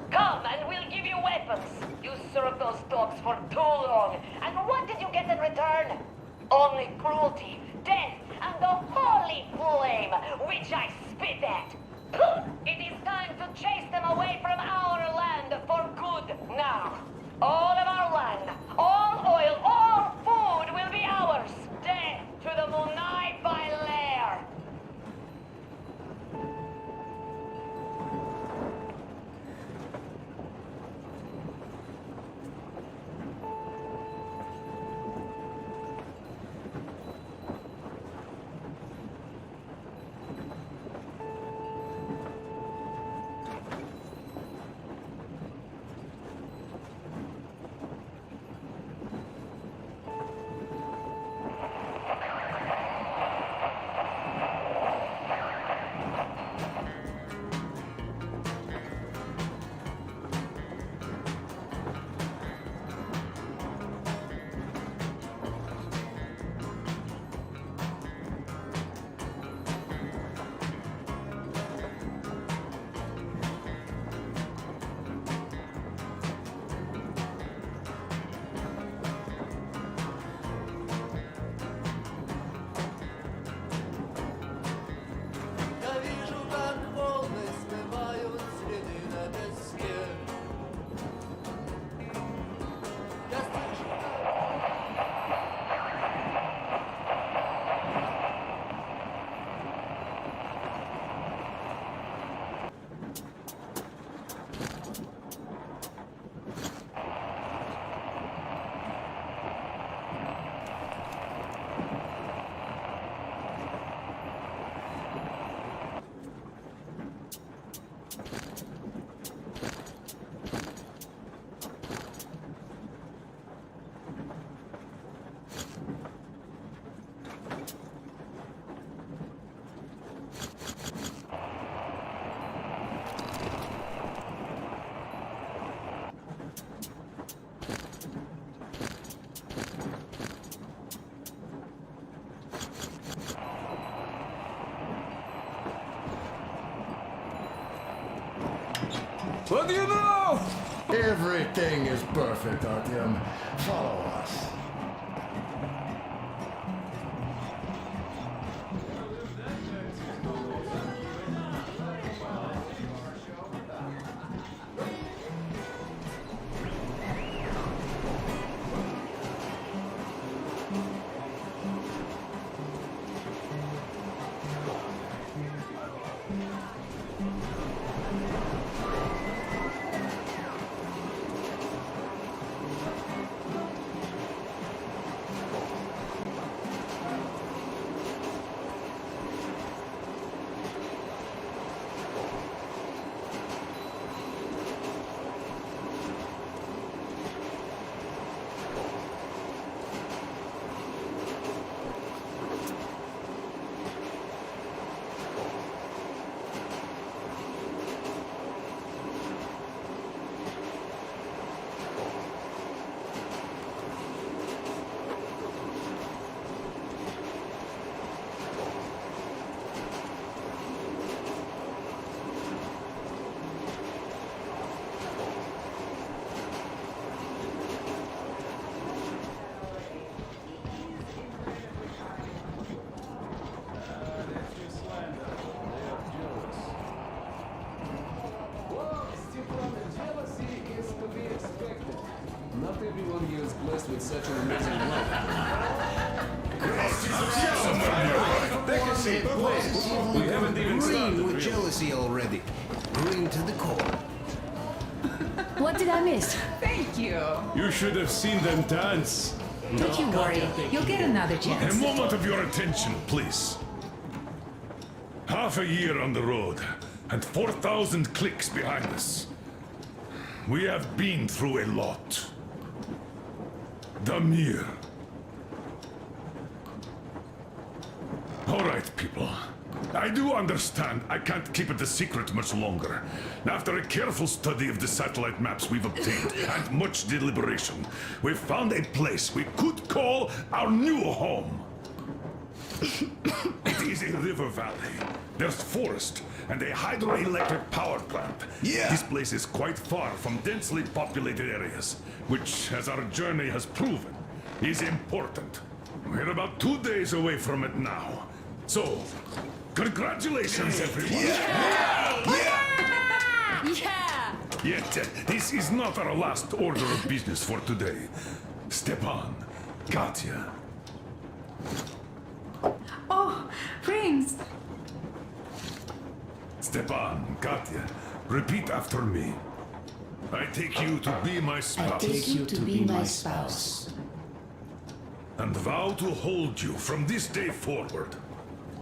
Come and we'll give you weapons. You served those dogs for too long. And what did you get in return? Only cruelty, death, and the holy flame, which I spit at. It is time to chase them away from our land for good now. All of our land, all oil, all food will be ours. Death to the Munai Lair. What do you know? Everything is perfect, Artyom. Follow us. Not everyone here is blessed with such an amazing love. We haven't even green with jealousy already. Green to the core. What did I miss? Thank you. You should have seen them dance. Don't you worry. You'll get another A chance. moment of your attention, please. Half a year on the road, and 4,000 clicks behind us. We have been through a lot. Damir. All right, people. I do understand I can't keep it a secret much longer. After a careful study of the satellite maps we've obtained and much deliberation, we've found a place we could call our new home. It is a river valley. There's forest and a hydroelectric power plant. Yeah. This place is quite far from densely populated areas, which, as our journey has proven, is important. We're about 2 days away from it now. So, congratulations, everyone. Yet, this is not our last order of business for today. Stepan, Katya. Oh, Prince! Stepan, Katya, repeat after me. I take you to be my spouse. I take you to be my spouse. And vow to hold you from this day forward.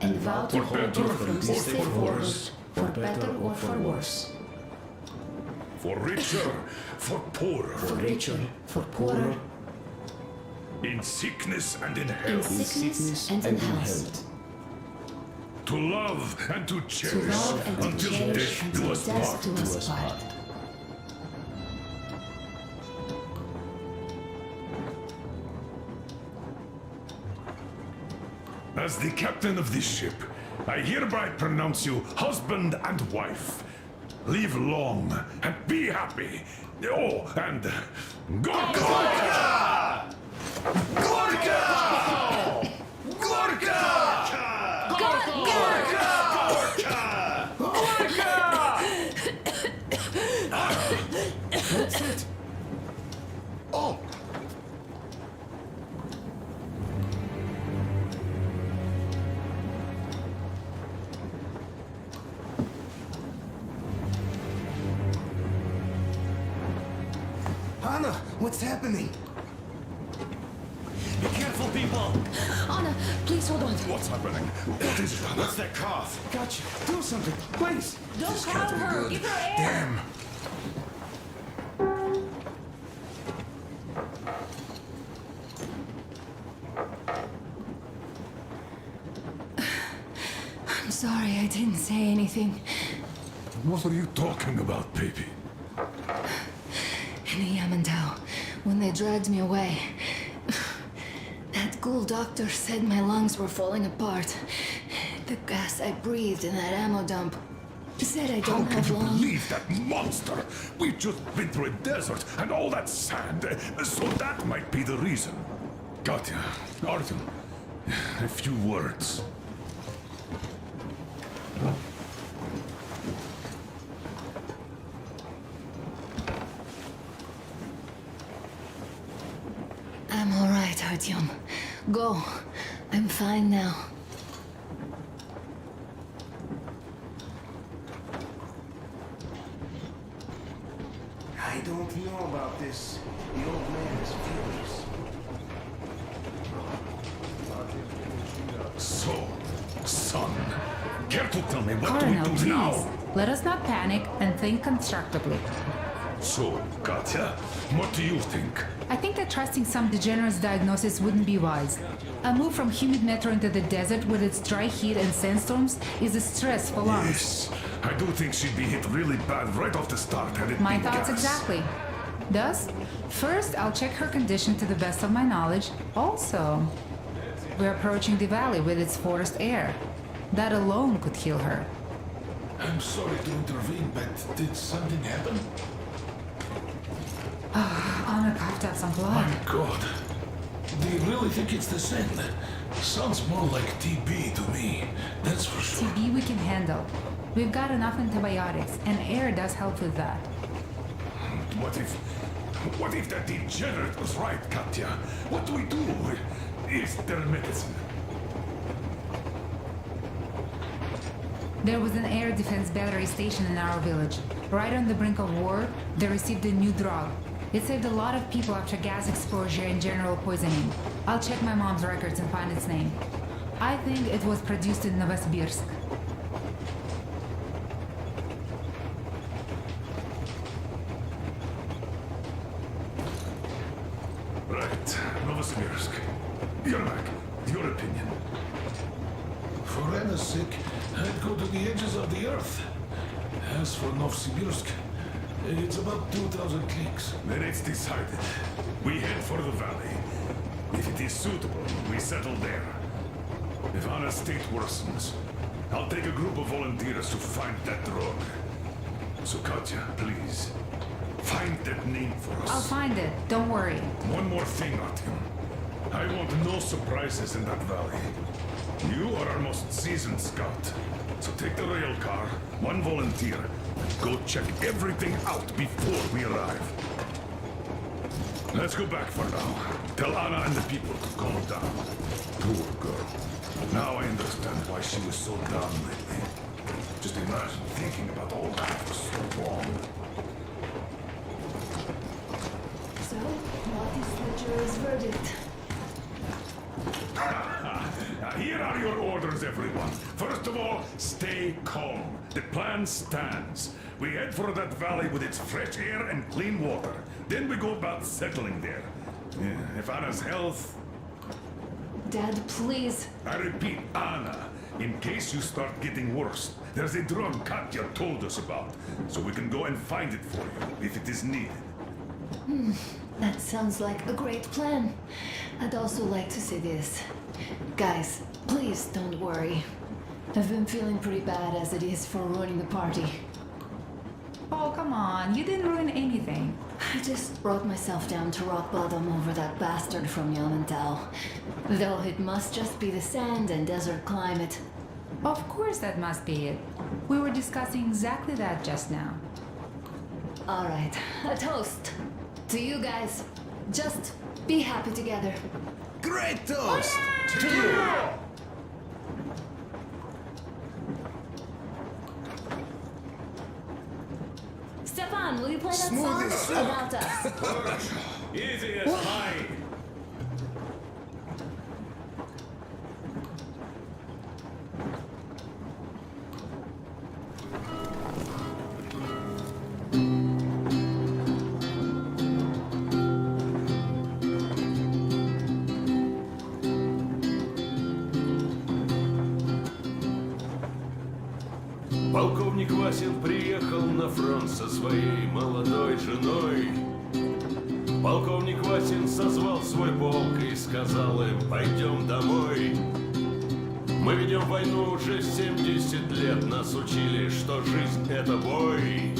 And vow to For hold better you from this day forward, worse. for better or for worse. For richer, for poorer. For richer, for poorer, In sickness and in in health. sickness and in health. To love and to To cherish love and to until cherish death do until us death part. do us part. As the captain of this ship, I hereby pronounce you husband and wife. Live long and be happy. Oh, and Gorka! Gorka! Gorka! That's it. Oh! Anna, what's happening? Be careful, people! Anna, please hold on. What's happening? What is it, Anna? What's that cough? Gotcha. Do something, please. Don't This crowd can't be her. good. Give her air. Damn. I'm sorry I didn't say anything. What are you talking about, baby? In the Yamantau, when they dragged me away, that ghoul doctor said my lungs were falling apart. The gas I breathed in that ammo dump said I How don't can have you long. believe that monster? We've just been through a desert and all that sand, so that might be the reason. Katya, Artyom, a few words. I'm all right, Artyom. Go. I'm fine now. I don't know about this. The old man is furious. So, son, care to tell me what Colonel, do we do please. now? Let us not panic and think constructively. So, Katya, what do you think? I think that trusting some degenerate's diagnosis wouldn't be wise. A move from humid metro into the desert with its dry heat and sandstorms is a stress for lungs. Yes, I do think she'd be hit really bad right off the start had it My been thoughts gas. exactly. Thus, first I'll check her condition to the best of my knowledge. Also, we're approaching the valley with its forest air. That alone could heal her. I'm sorry to intervene, but did something happen? Anna coughed out some blood. My God. Do you really think it's the same? Sounds more like TB to me. That's for sure. TB we can handle. We've got enough antibiotics, and air does help with that. What if that degenerate was right, Katya? What do we do? Is there medicine? There was an air defense battery station in our village. Right on the brink of war, they received a new drug. It saved a lot of people after gas exposure and general poisoning. I'll check my mom's records and find its name. I think it was produced in Novosibirsk. Right, Novosibirsk. Yermak, your opinion. For Anna's sake, I'd go to the edges of the earth. As for Novsibirsk, it's about 2,000 clicks. Then it's decided. We head for the valley. If it is suitable, we settle there. If Anna's state worsens, I'll take a group of volunteers to find that drug. So Katya, please, find that name for us. I'll find it. Don't worry. One more thing, Artyom. I want no surprises in that valley. You are our most seasoned scout. So take the rail car, one volunteer, and go check everything out before we arrive. Let's go back for now. Tell Anna and the people to calm down. Poor girl. Now I understand why she was so down lately. Just imagine thinking about all that for so long. So, what is the jury's verdict? Here are your orders, everyone. First of all, stay calm. The plan stands. We head for that valley with its fresh air and clean water. Then we go about settling there. If Anna's health... Dad, please. I repeat, Anna, in case you start getting worse, there's a drug Katya told us about, so we can go and find it for you, if it is needed. That sounds like a great plan. I'd also like to say this. Guys, please don't worry. I've been feeling pretty bad as it is for ruining the party. Oh, come on. You didn't ruin anything. I just brought myself down to rock bottom over that bastard from Yelmental. Though it must just be the sand and desert climate. Of course that must be it. We were discussing exactly that just now. Alright, a toast. To you guys. Just be happy together. Great toast! To you! Stefan, will you play that Smooth as song about us? Easy as pie. Полковник Васин приехал на фронт со своей молодой женой. Полковник Васин созвал свой полк и сказал им: пойдем домой. Мы ведем войну уже 70 лет, нас учили, что жизнь это бой.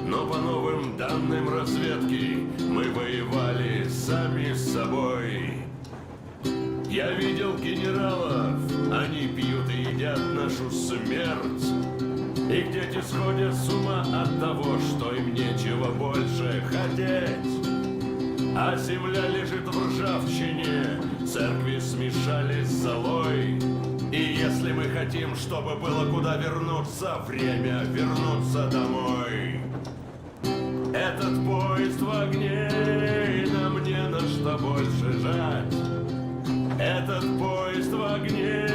Но по новым данным разведки мы воевали сами с собой. Я видел генералов, они пьют и едят нашу смерть. Их дети сходят с ума от того, что им нечего больше хотеть. А земля лежит в ржавчине, церкви смешались с золой. И если мы хотим, чтобы было куда вернуться, время вернуться домой. Этот поезд в огне, и нам не на что больше жать. Этот поезд в огне,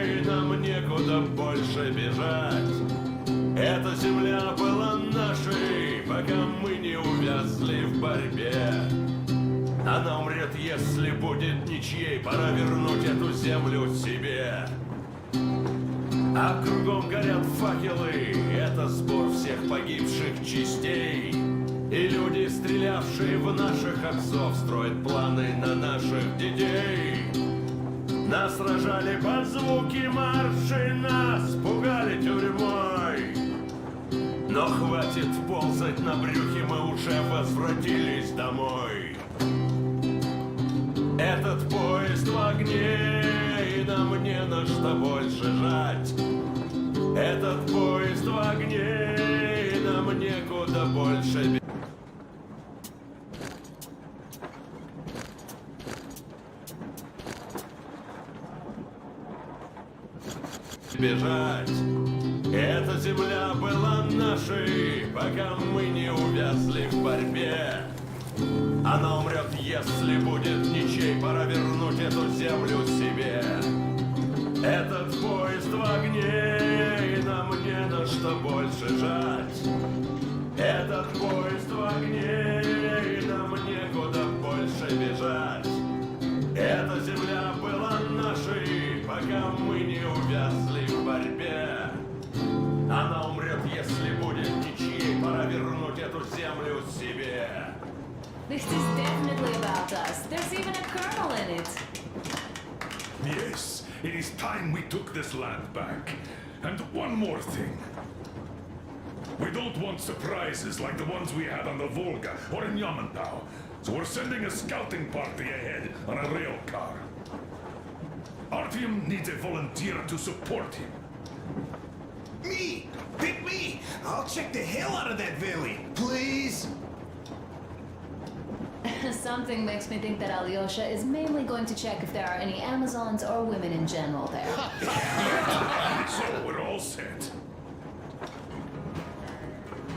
и нам некуда больше бежать. Эта земля была нашей, пока мы не увязли в борьбе. Она умрет, если будет ничьей, пора вернуть эту землю себе. А кругом горят факелы, это сбор всех погибших частей. И люди, стрелявшие в наших отцов, строят планы на наших детей. Нас сражали под звуки маршей, нас пугали тюрьмой. Но хватит ползать на брюхе, мы уже возвратились домой. Этот поезд в огне, и нам не на что больше жать. Этот поезд в огне, и нам некуда больше бежать. Эта земля была нашей, пока мы не увязли в борьбе. Она умрет, если будет ничей, пора вернуть эту землю себе. Этот поезд в огне, и нам не на что больше жать. Этот поезд в огне, и нам некуда больше бежать. Эта земля была нашей, пока мы не увязли This is definitely about us. There's even a colonel in it. Yes, it is time we took this land back. And one more thing. We don't want surprises like the ones we had on the Volga or in Yamantau. So we're sending a scouting party ahead on a rail car. Artyom needs a volunteer to support him. Me! Pick me! I'll check the hell out of that valley, please! Something makes me think that Alyosha is mainly going to check if there are any Amazons or women in general there. So we're all set.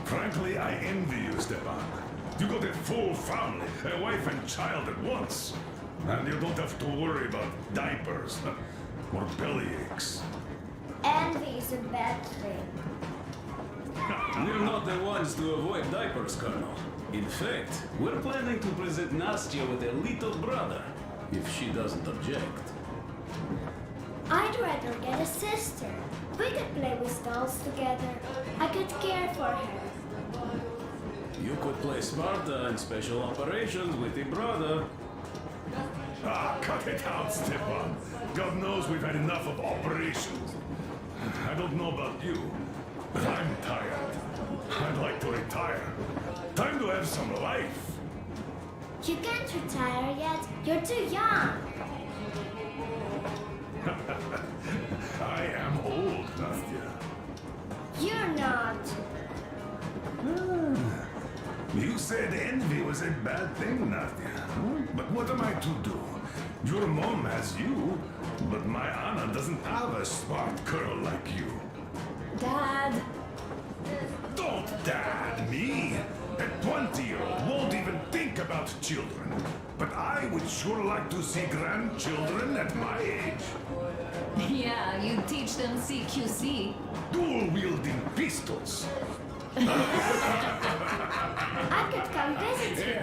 Frankly, I envy you, Stepan. You got a full family, a wife and child at once. And you don't have to worry about diapers or belly aches. Envy is a bad thing. We're not the ones to avoid diapers, Colonel. In fact, we're planning to present Nastya with a little brother, if she doesn't object. I'd rather get a sister. We could play with dolls together. I could care for her. You could play Sparta in special operations with your brother. Ah, cut it out, Stepan. God knows we've had enough of operations. I don't know about you, but I'm tired. I'd like to retire. Time to have some life. You can't retire yet. You're too young. I am old, Nastya. You're not. You said envy was a bad thing, Nastya. But what am I to do? Your mom has you, but my Anna doesn't have a smart girl like you. Dad! Don't dad me! A 20-year-old won't even think about children. But I would sure like to see grandchildren at my age. Yeah, you teach them CQC. Dual-wielding pistols. I could come visit you.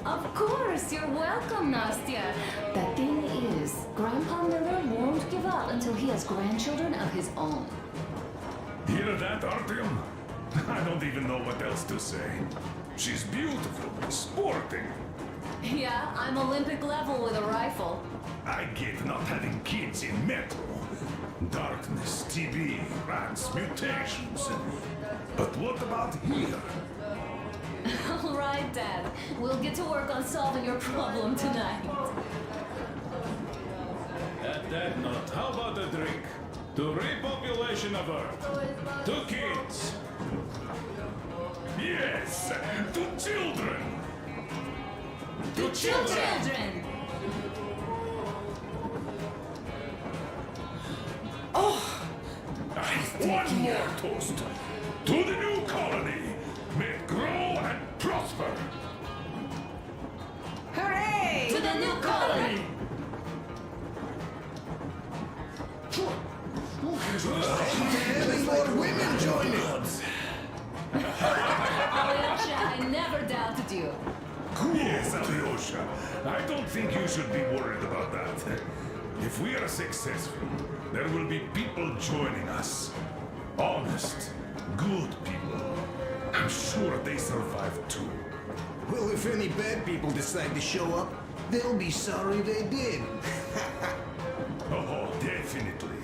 Of course, you're welcome, Nastya. The thing is, Grandpa Miller won't give up until he has grandchildren of his own. Hear that, Artyom? I don't even know what else to say. She's beautiful, sporting. Yeah, I'm Olympic level with a rifle. I get not having kids in Metro. Darkness, TB, rats, mutations. But what about here? All right, Dad. We'll get to work on solving your problem tonight. At that note, how about a drink? To repopulation of Earth. To kids. Yes, to children. To children. One more toast. To the new colony. May it grow and prosper. Hooray! To the new colony! Having more women joining us. Alyosha, I never doubted you. Yes, Alyosha. I don't think you should be worried about that. If we are successful, there will be people joining us. Honest, good people. I'm sure they survive too. Well, if any bad people decide to show up, they'll be sorry they did. Oh, definitely.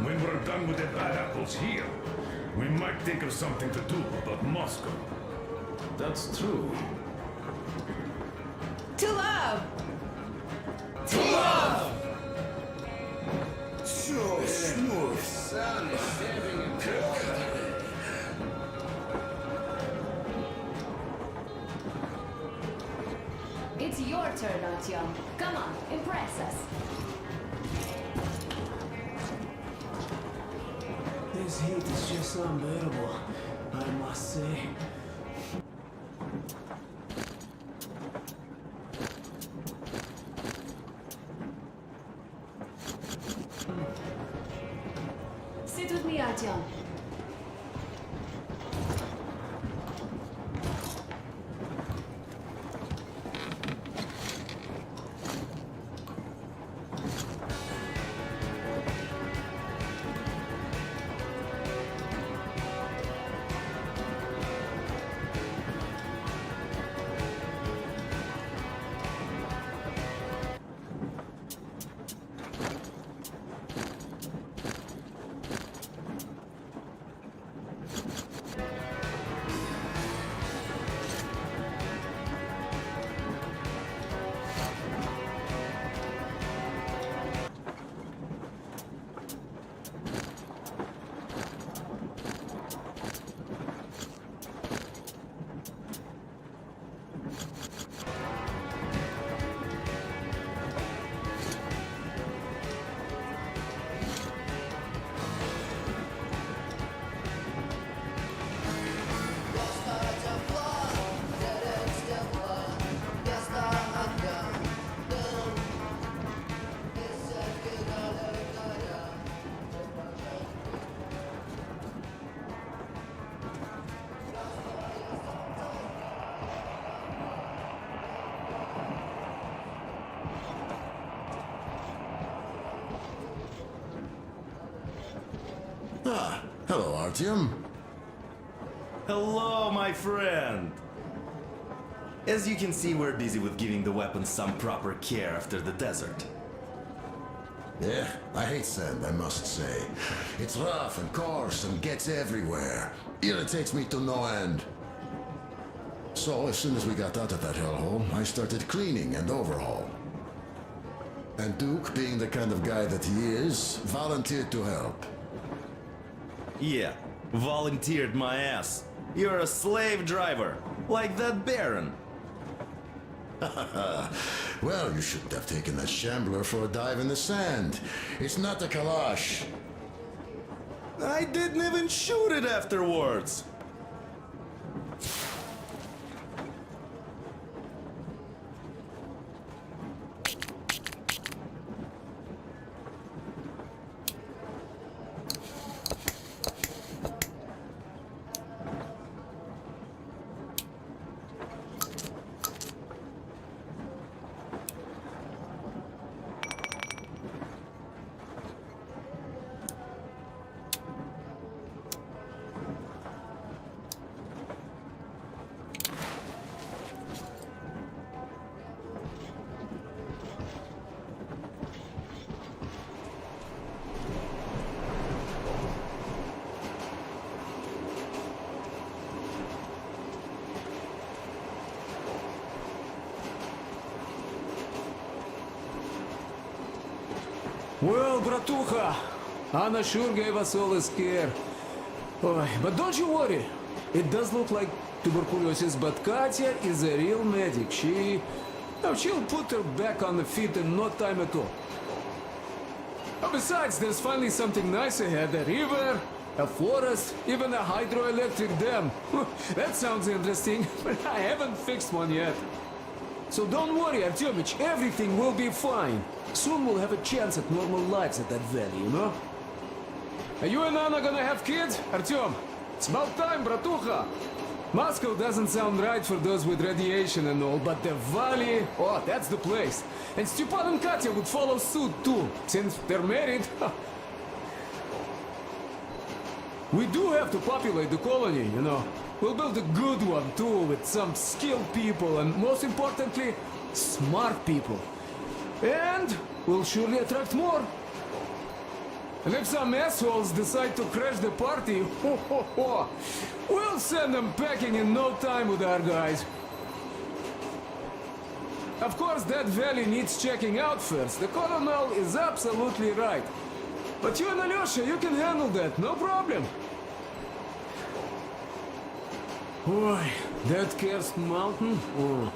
When we're done with the bad apples here, we might think of something to do about Moscow. That's true. To love! To love! So smooth. Sun is stabbing and It's your turn, Artyom. Come on, impress us. This heat is just unbearable, I must say. Sit with me, Artyom. Ah, hello, Artyom. Hello, my friend. As you can see, we're busy with giving the weapons some proper care after the desert. Yeah, I hate sand, I must say. It's rough and coarse and gets everywhere. Irritates me to no end. So, as soon as we got out of that hellhole, I started cleaning and overhaul. And Duke, being the kind of guy that he is, volunteered to help. Yeah, volunteered my ass. You're a slave driver, like that Baron. Well, you shouldn't have taken that shambler for a dive in the sand. It's not a Kalash. I didn't even shoot it afterwards. Well, bratucha, Anna sure gave us all a scare. Oh, but don't you worry. It does look like tuberculosis, but Katya is a real medic. She'll put her back on the feet in no time at all. Oh, besides, there's finally something nice ahead. A river, a forest, even a hydroelectric dam. That sounds interesting, but I haven't fixed one yet. So don't worry, Artyomich, everything will be fine. Soon we'll have a chance at normal lives at that valley, you know? Are you and Anna gonna have kids, Artyom? It's about time, bratucha. Moscow doesn't sound right for those with radiation and all, but the valley, oh, that's the place. And Stepan and Katya would follow suit too, since they're married. We do have to populate the colony, you know. We'll build a good one too, with some skilled people and, most importantly, smart people. And we'll surely attract more. And if some assholes decide to crash the party, we'll send them packing in no time with our guys. Of course, that valley needs checking out first. The colonel is absolutely right. But you and Alyosha, you can handle that, no problem. Boy, that cursed mountain? Oh.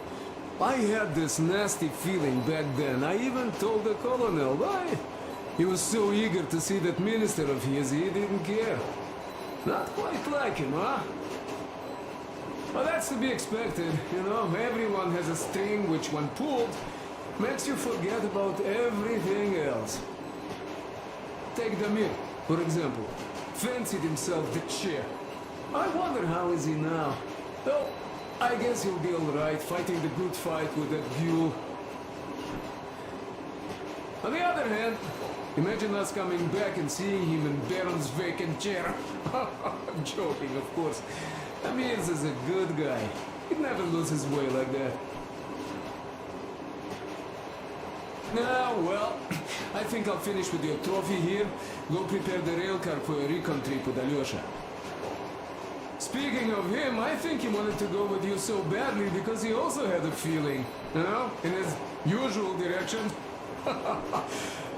I had this nasty feeling back then. I even told the colonel why. He was so eager to see that minister of his, he didn't care. Not quite like him, huh? Well, that's to be expected, you know. Everyone has a string which, when pulled, makes you forget about everything else. Take Damir, for example. Fancied himself the chair. I wonder how is he now. Though, I guess he'll be alright, fighting the good fight with that Gül. On the other hand, imagine us coming back and seeing him in Baron's vacant chair. I'm joking, of course. Amirs is a good guy. He'd never lose his way like that. Now, well, I think I'll finish with your trophy here. Go prepare the railcar for a recon trip with Alyosha. Speaking of him, I think he wanted to go with you so badly because he also had a feeling, you know, in his usual direction.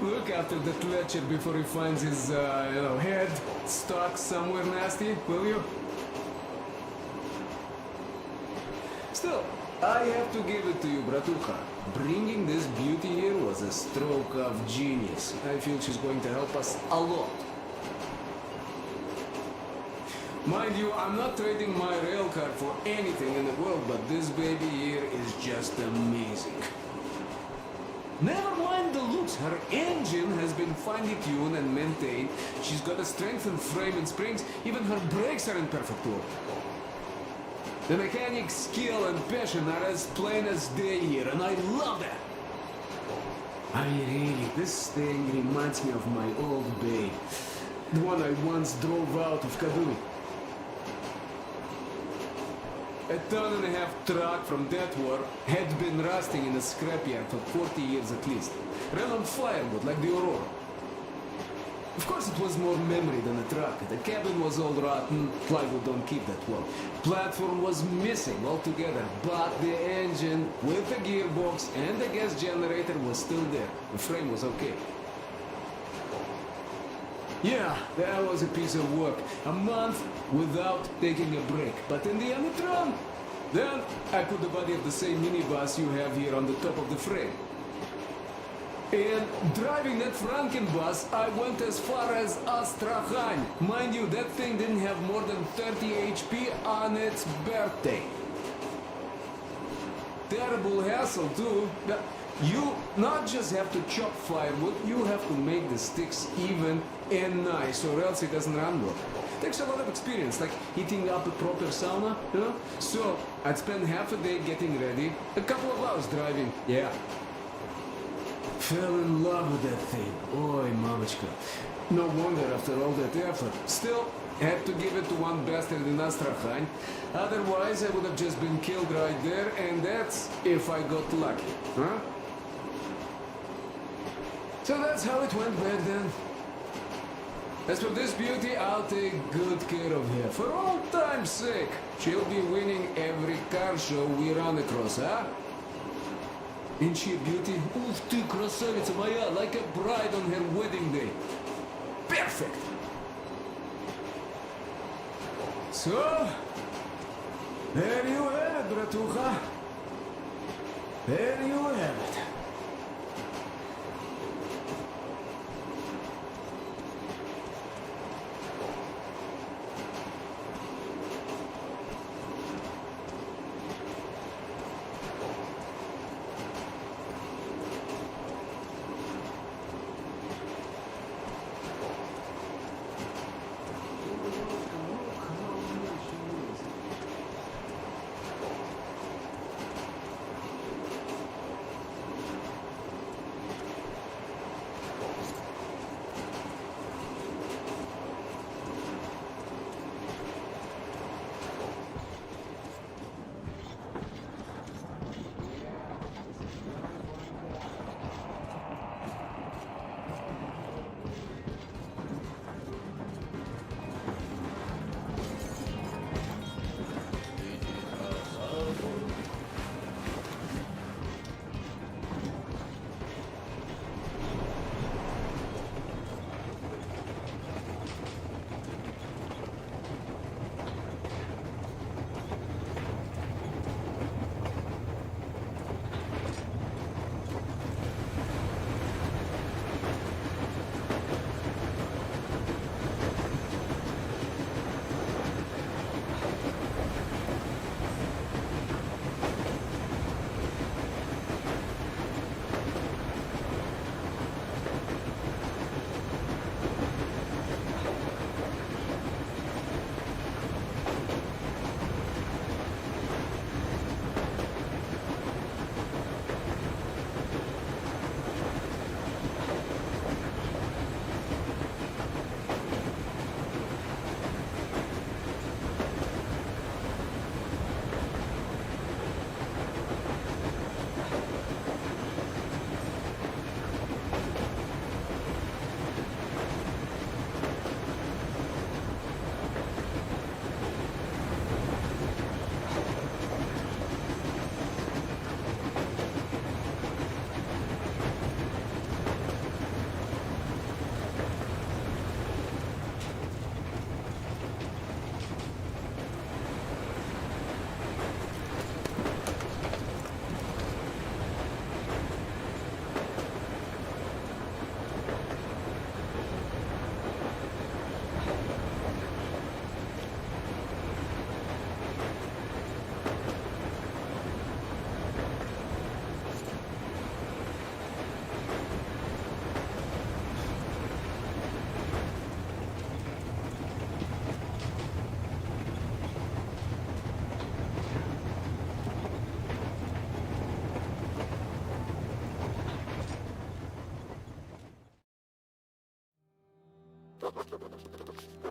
Look after the Fletcher before he finds his, head stuck somewhere nasty, will you? Still, I have to give it to you, bratucha. Bringing this beauty here was a stroke of genius. I feel she's going to help us a lot. Mind you, I'm not trading my railcar for anything in the world, but this baby here is just amazing. Never mind the looks, her engine has been finely tuned and maintained. She's got a strengthened frame and springs, even her brakes are in perfect order. The mechanic's skill and passion are as plain as day here, and I love that. This thing reminds me of my old babe. The one I once drove out of Kaduna. A ton-and-a-half truck from that war had been rusting in a scrapyard for 40 years at least. Ran on firewood like the Aurora. Of course it was more memory than a truck. The cabin was all rotten, plywood don't keep that well. Platform was missing altogether, but the engine with the gearbox and the gas generator was still there. The frame was okay. Yeah, that was a piece of work. A month without taking a break. But in the end it ran. Then I put the body of the same minibus you have here on the top of the frame. And driving that Frankenbus, I went as far as Astrakhan. Mind you, that thing didn't have more than 30 HP on its birthday. Terrible hassle too. You not just have to chop firewood, you have to make the sticks even and nice, or else it doesn't run well. Takes a lot of experience, like heating up a proper sauna, you know? So, I'd spend half a day getting ready, a couple of hours driving, yeah. Fell in love with that thing. Oi, mamachka. No wonder after all that effort. Still, had to give it to one bastard in Astrakhan. Otherwise, I would have just been killed right there, and that's if I got lucky, huh? So that's how it went back then. As for this beauty, I'll take good care of her. For all time's sake, she'll be winning every car show we run across, huh? Ain't she a beauty? Ух ты, красавица моя, like a bride on her wedding day. Perfect! So, there you have it, bratucha. There you have it.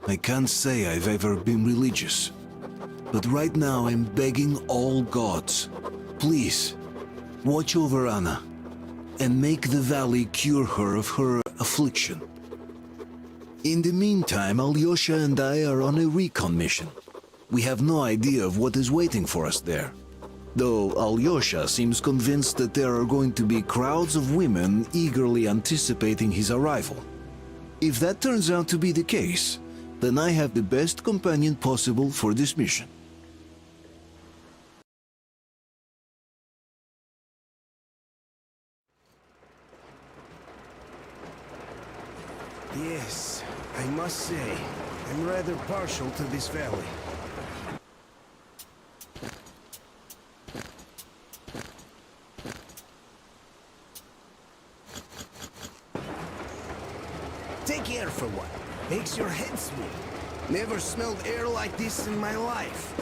I can't say I've ever been religious, but right now I'm begging all gods, please, watch over Anna, and make the valley cure her of her affliction. In the meantime, Alyosha and I are on a recon mission. We have no idea of what is waiting for us there, though Alyosha seems convinced that there are going to be crowds of women eagerly anticipating his arrival. If that turns out to be the case, then I have the best companion possible for this mission. Yes, I must say, I'm rather partial to this valley. Take air for what? Makes your head swim. Never smelled air like this in my life.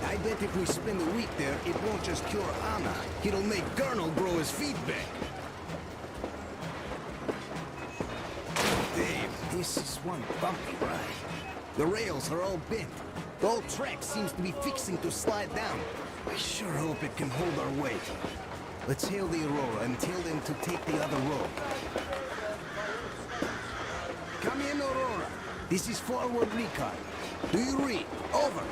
I bet if we spend a week there, it won't just cure Anna. It'll make Colonel grow his feet back. Damn, this is one bumpy ride. The rails are all bent. The whole track seems to be fixing to slide down. I sure hope it can hold our weight. Let's hail the Aurora and tell them to take the other road. Come in, Aurora. This is forward recon. Do you read? Over.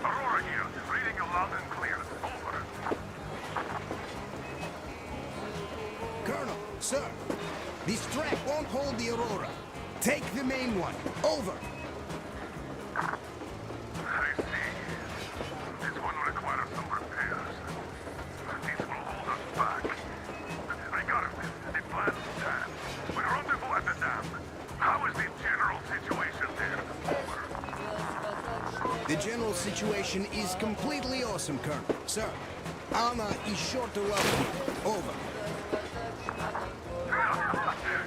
Aurora here, reading you loud and clear. Over. Colonel, sir, this track won't hold the Aurora. Take the main one. Over. I see. This one requires some repairs. This will hold us back. I got it. The plan stands. We rendezvous at the dam. How is the general situation there? Over. The general situation is completely awesome, Colonel. Sir, Anna is short to love here. Over.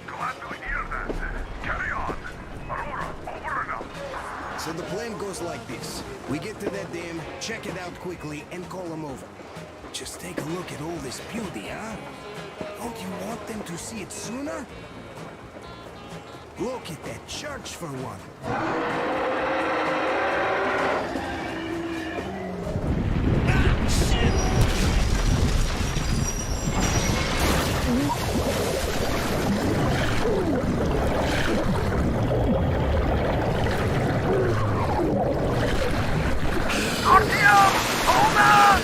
Glad to hear that. Carry on. Aurora, over and out. So the plan goes like this. We get to that dam, check it out quickly, and call them over. Just take a look at all this beauty, huh? Don't you want them to see it sooner? Look at that church for one. Artyom! Hold on!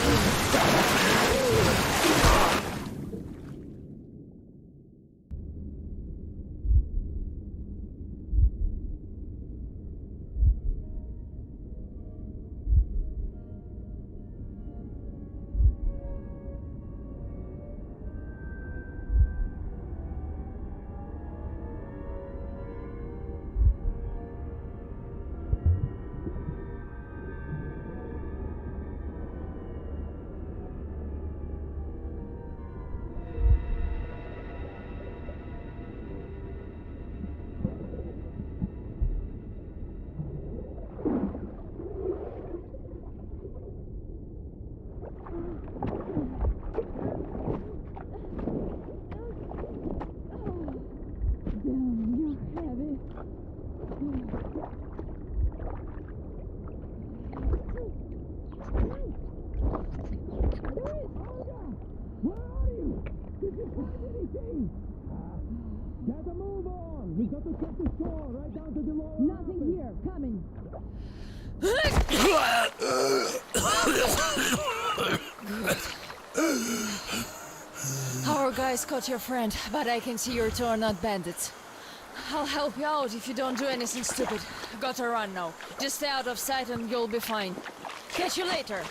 Gotta move on! We got to check the shore right down to the lower. Nothing here. Coming. Our guys caught your friend, but I can see your two are not bandits. I'll help you out if you don't do anything stupid. Gotta run now. Just stay out of sight and you'll be fine. Catch you later.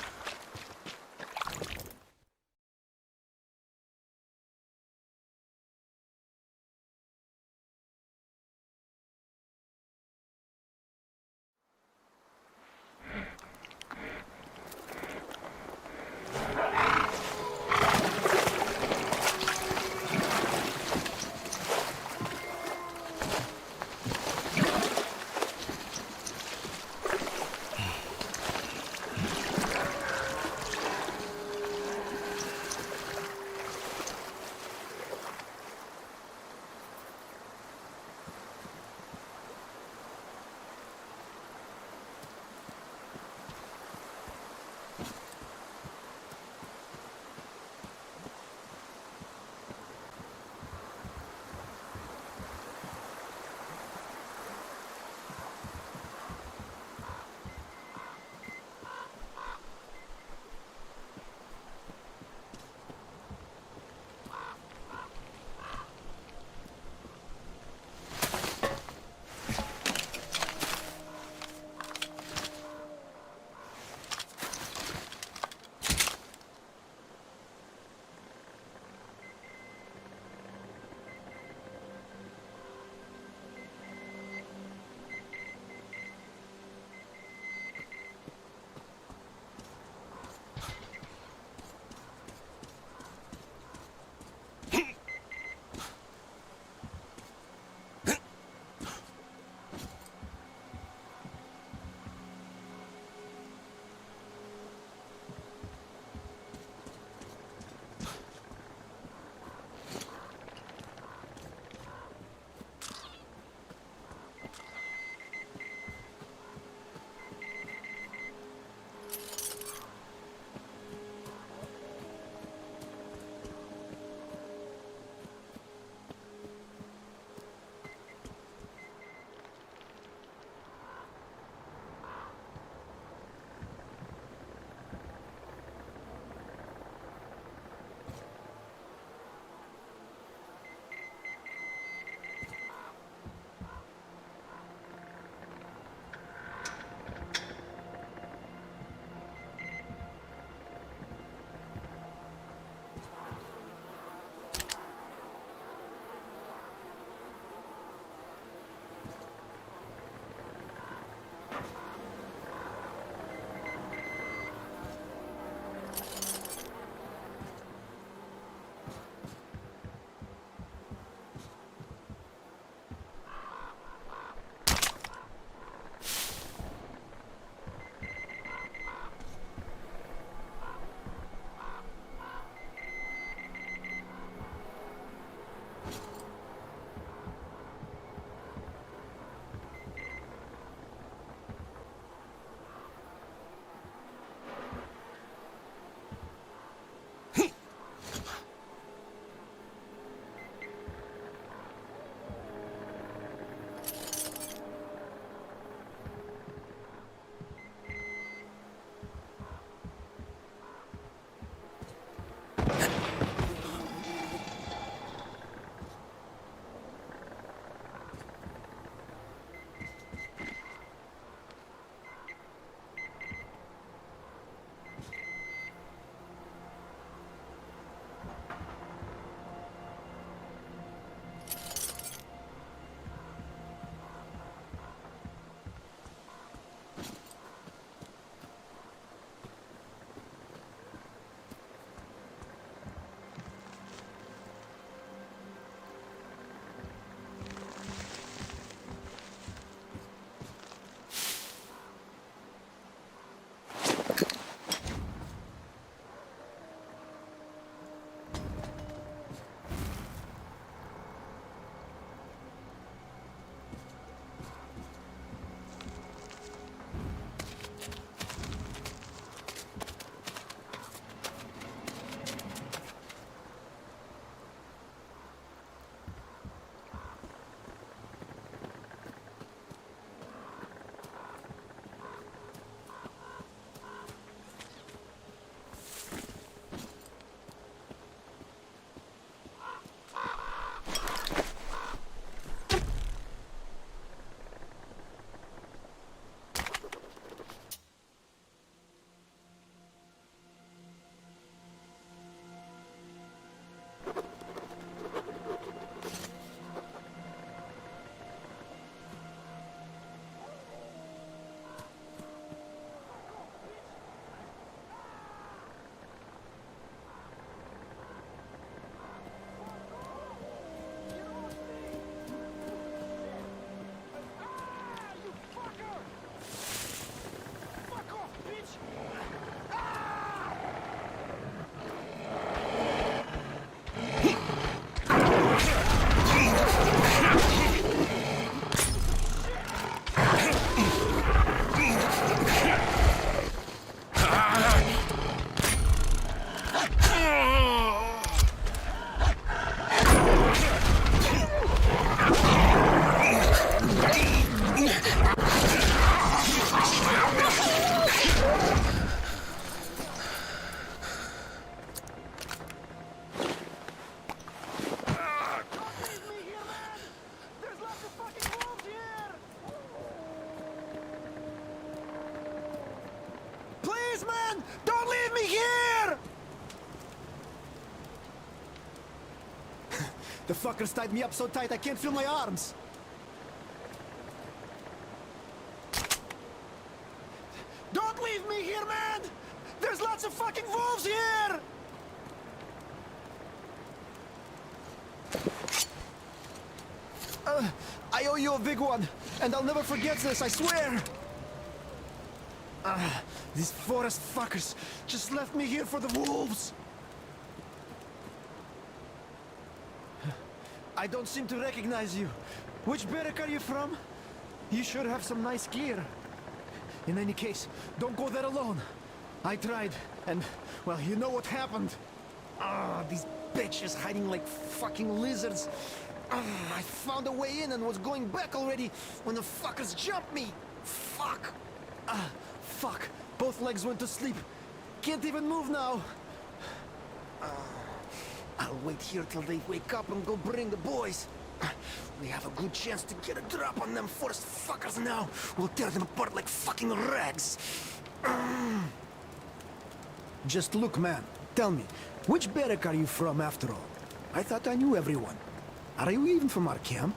The fuckers tied me up so tight I can't feel my arms. Don't leave me here, man! There's lots of fucking wolves here! I owe you a big one, and I'll never forget this, I swear! These forest fuckers just left me here for the wolves! I don't seem to recognize you. Which barrack are you from? You should have some nice gear. In any case, don't go there alone. I tried, and, well, you know what happened. These bitches hiding like fucking lizards. I found a way in and was going back already when the fuckers jumped me. Fuck. Fuck. Both legs went to sleep. Can't even move now. I'll wait here till they wake up and go bring the boys. We have a good chance to get a drop on them forest fuckers now. We'll tear them apart like fucking rags. Just look, man. Tell me, which barrack are you from after all? I thought I knew everyone. Are you even from our camp?